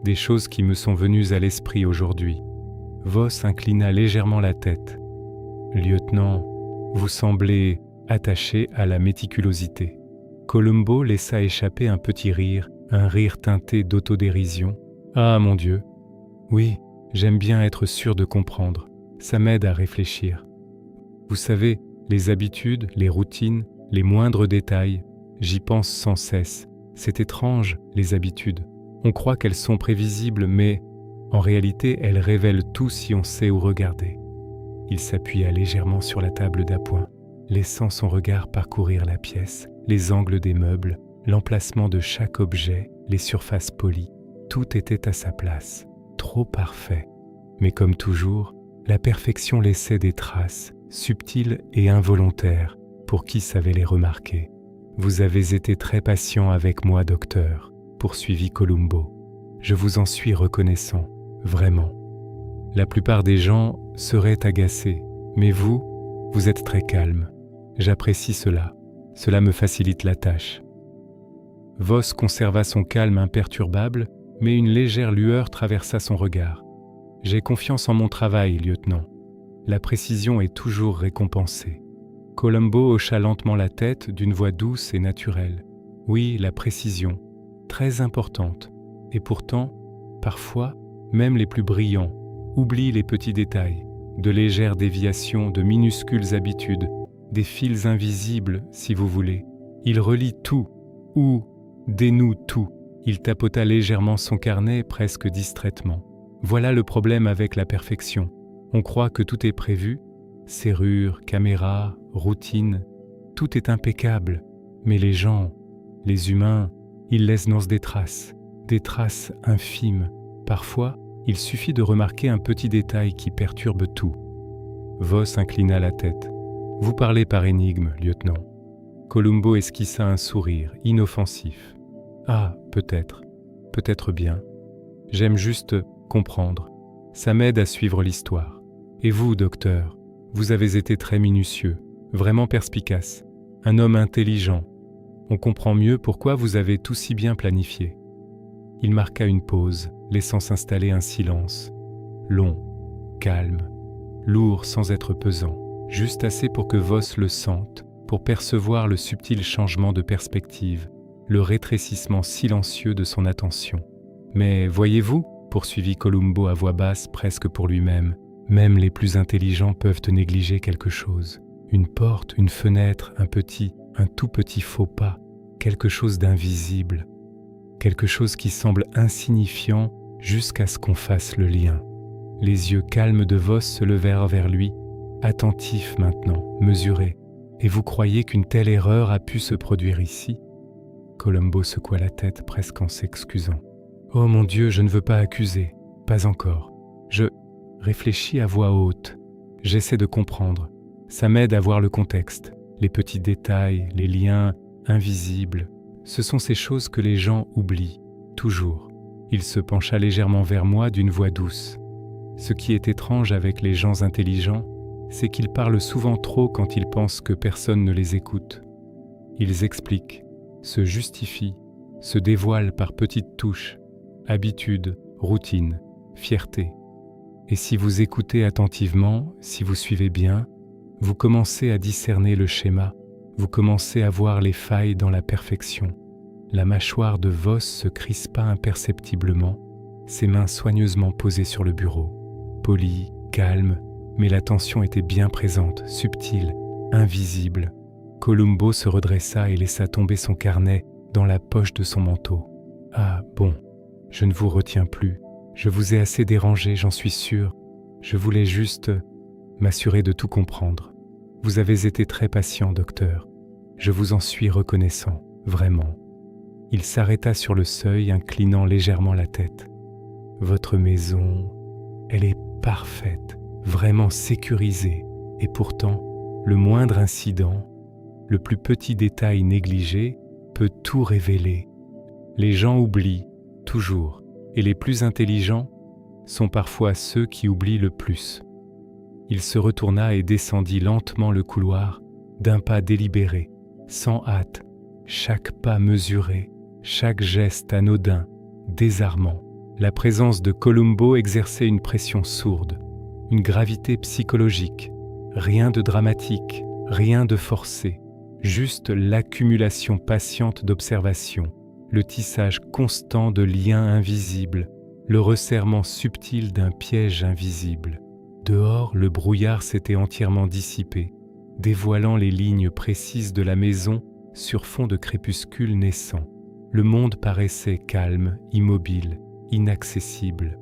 des choses qui me sont venues à l'esprit aujourd'hui. » Voss inclina légèrement la tête. « Lieutenant, vous semblez attaché à la méticulosité. » Colombo laissa échapper un petit rire, un rire teinté d'autodérision. « Ah, mon Dieu! Oui, j'aime bien être sûr de comprendre. Ça m'aide à réfléchir. Vous savez, les habitudes, les routines, les moindres détails, j'y pense sans cesse. C'est étrange, les habitudes. On croit qu'elles sont prévisibles, mais en réalité, elles révèlent tout si on sait où regarder. » Il s'appuya légèrement sur la table d'appoint, laissant son regard parcourir la pièce, les angles des meubles, l'emplacement de chaque objet, les surfaces polies. Tout était à sa place, trop parfait. Mais comme toujours, la perfection laissait des traces, subtiles et involontaires, pour qui savait les remarquer. Vous avez été très patient avec moi, docteur, poursuivit Columbo. Je vous en suis reconnaissant, vraiment. La plupart des gens seraient agacés, mais vous êtes très calme. J'apprécie cela. Cela me facilite la tâche. Voss conserva son calme imperturbable, mais une légère lueur traversa son regard. J'ai confiance en mon travail, lieutenant. La précision est toujours récompensée. Columbo hocha lentement la tête d'une voix douce et naturelle. Oui, la précision, très importante. Et pourtant, parfois, même les plus brillants oublient les petits détails, de légères déviations, de minuscules habitudes, des fils invisibles, si vous voulez. Il relie tout, ou dénoue tout. Il tapota légèrement son carnet, presque distraitement. Voilà le problème avec la perfection. On croit que tout est prévu, serrure, caméra, routine, tout est impeccable. Mais les gens, les humains, ils laissent des traces infimes. Parfois, il suffit de remarquer un petit détail qui perturbe tout. Voss inclina la tête. Vous parlez par énigme, lieutenant. Columbo esquissa un sourire inoffensif. Ah, peut-être bien. J'aime juste comprendre. Ça m'aide à suivre l'histoire. Et vous, docteur, vous avez été très minutieux, vraiment perspicace, un homme intelligent. On comprend mieux pourquoi vous avez tout si bien planifié. Il marqua une pause, laissant s'installer un silence, long, calme, lourd sans être pesant, juste assez pour que Voss le sente, pour percevoir le subtil changement de perspective, le rétrécissement silencieux de son attention. Mais voyez-vous, poursuivit Columbo à voix basse presque pour lui-même, même les plus intelligents peuvent négliger quelque chose. Une porte, une fenêtre, un tout petit faux pas, quelque chose d'invisible, quelque chose qui semble insignifiant jusqu'à ce qu'on fasse le lien. Les yeux calmes de Voss se levèrent vers lui, attentifs maintenant, mesurés. Et vous croyez qu'une telle erreur a pu se produire ici ? Columbo secoua la tête presque en s'excusant. Oh mon Dieu, je ne veux pas accuser, pas encore. Je réfléchis à voix haute, j'essaie de comprendre. Ça m'aide à voir le contexte, les petits détails, les liens invisibles. Ce sont ces choses que les gens oublient, toujours. Il se pencha légèrement vers moi d'une voix douce. Ce qui est étrange avec les gens intelligents, c'est qu'ils parlent souvent trop quand ils pensent que personne ne les écoute. Ils expliquent, se justifient, se dévoilent par petites touches, habitude, routine, fierté. Et si vous écoutez attentivement, si vous suivez bien, vous commencez à discerner le schéma, vous commencez à voir les failles dans la perfection. La mâchoire de Voss se crispa imperceptiblement, ses mains soigneusement posées sur le bureau. Poli, calme, mais la tension était bien présente, subtile, invisible. Columbo se redressa et laissa tomber son carnet dans la poche de son manteau. « Ah, bon, je ne vous retiens plus. Je vous ai assez dérangé, j'en suis sûr. Je voulais juste m'assurer de tout comprendre. Vous avez été très patient, docteur. Je vous en suis reconnaissant, vraiment. » Il s'arrêta sur le seuil, inclinant légèrement la tête. « Votre maison, elle est parfaite, vraiment sécurisée. Et pourtant, le moindre incident, le plus petit détail négligé, peut tout révéler. Les gens oublient, toujours, et les plus intelligents sont parfois ceux qui oublient le plus. » Il se retourna et descendit lentement le couloir, d'un pas délibéré, sans hâte, chaque pas mesuré, chaque geste anodin, désarmant. La présence de Columbo exerçait une pression sourde, une gravité psychologique, rien de dramatique, rien de forcé, juste l'accumulation patiente d'observations, le tissage constant de liens invisibles, le resserrement subtil d'un piège invisible. Dehors, le brouillard s'était entièrement dissipé, dévoilant les lignes précises de la maison sur fond de crépuscule naissant. Le monde paraissait calme, immobile, inaccessible.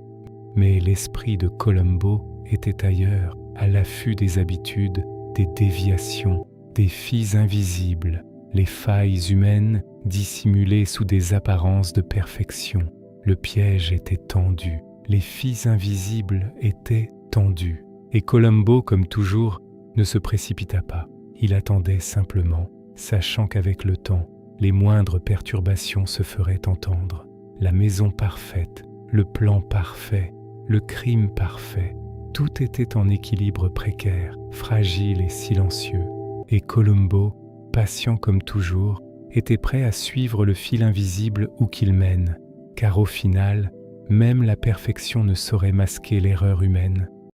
Mais l'esprit de Columbo était ailleurs, à l'affût des habitudes, des déviations, des fils invisibles, les failles humaines dissimulées sous des apparences de perfection. Le piège était tendu, les fils invisibles étaient tendus. Et Columbo, comme toujours, ne se précipita pas. Il attendait simplement, sachant qu'avec le temps, les moindres perturbations se feraient entendre. La maison parfaite, le plan parfait, le crime parfait, tout était en équilibre précaire, fragile et silencieux. Et Columbo, patient comme toujours, était prêt à suivre le fil invisible où qu'il mène, car au final, même la perfection ne saurait masquer l'erreur humaine.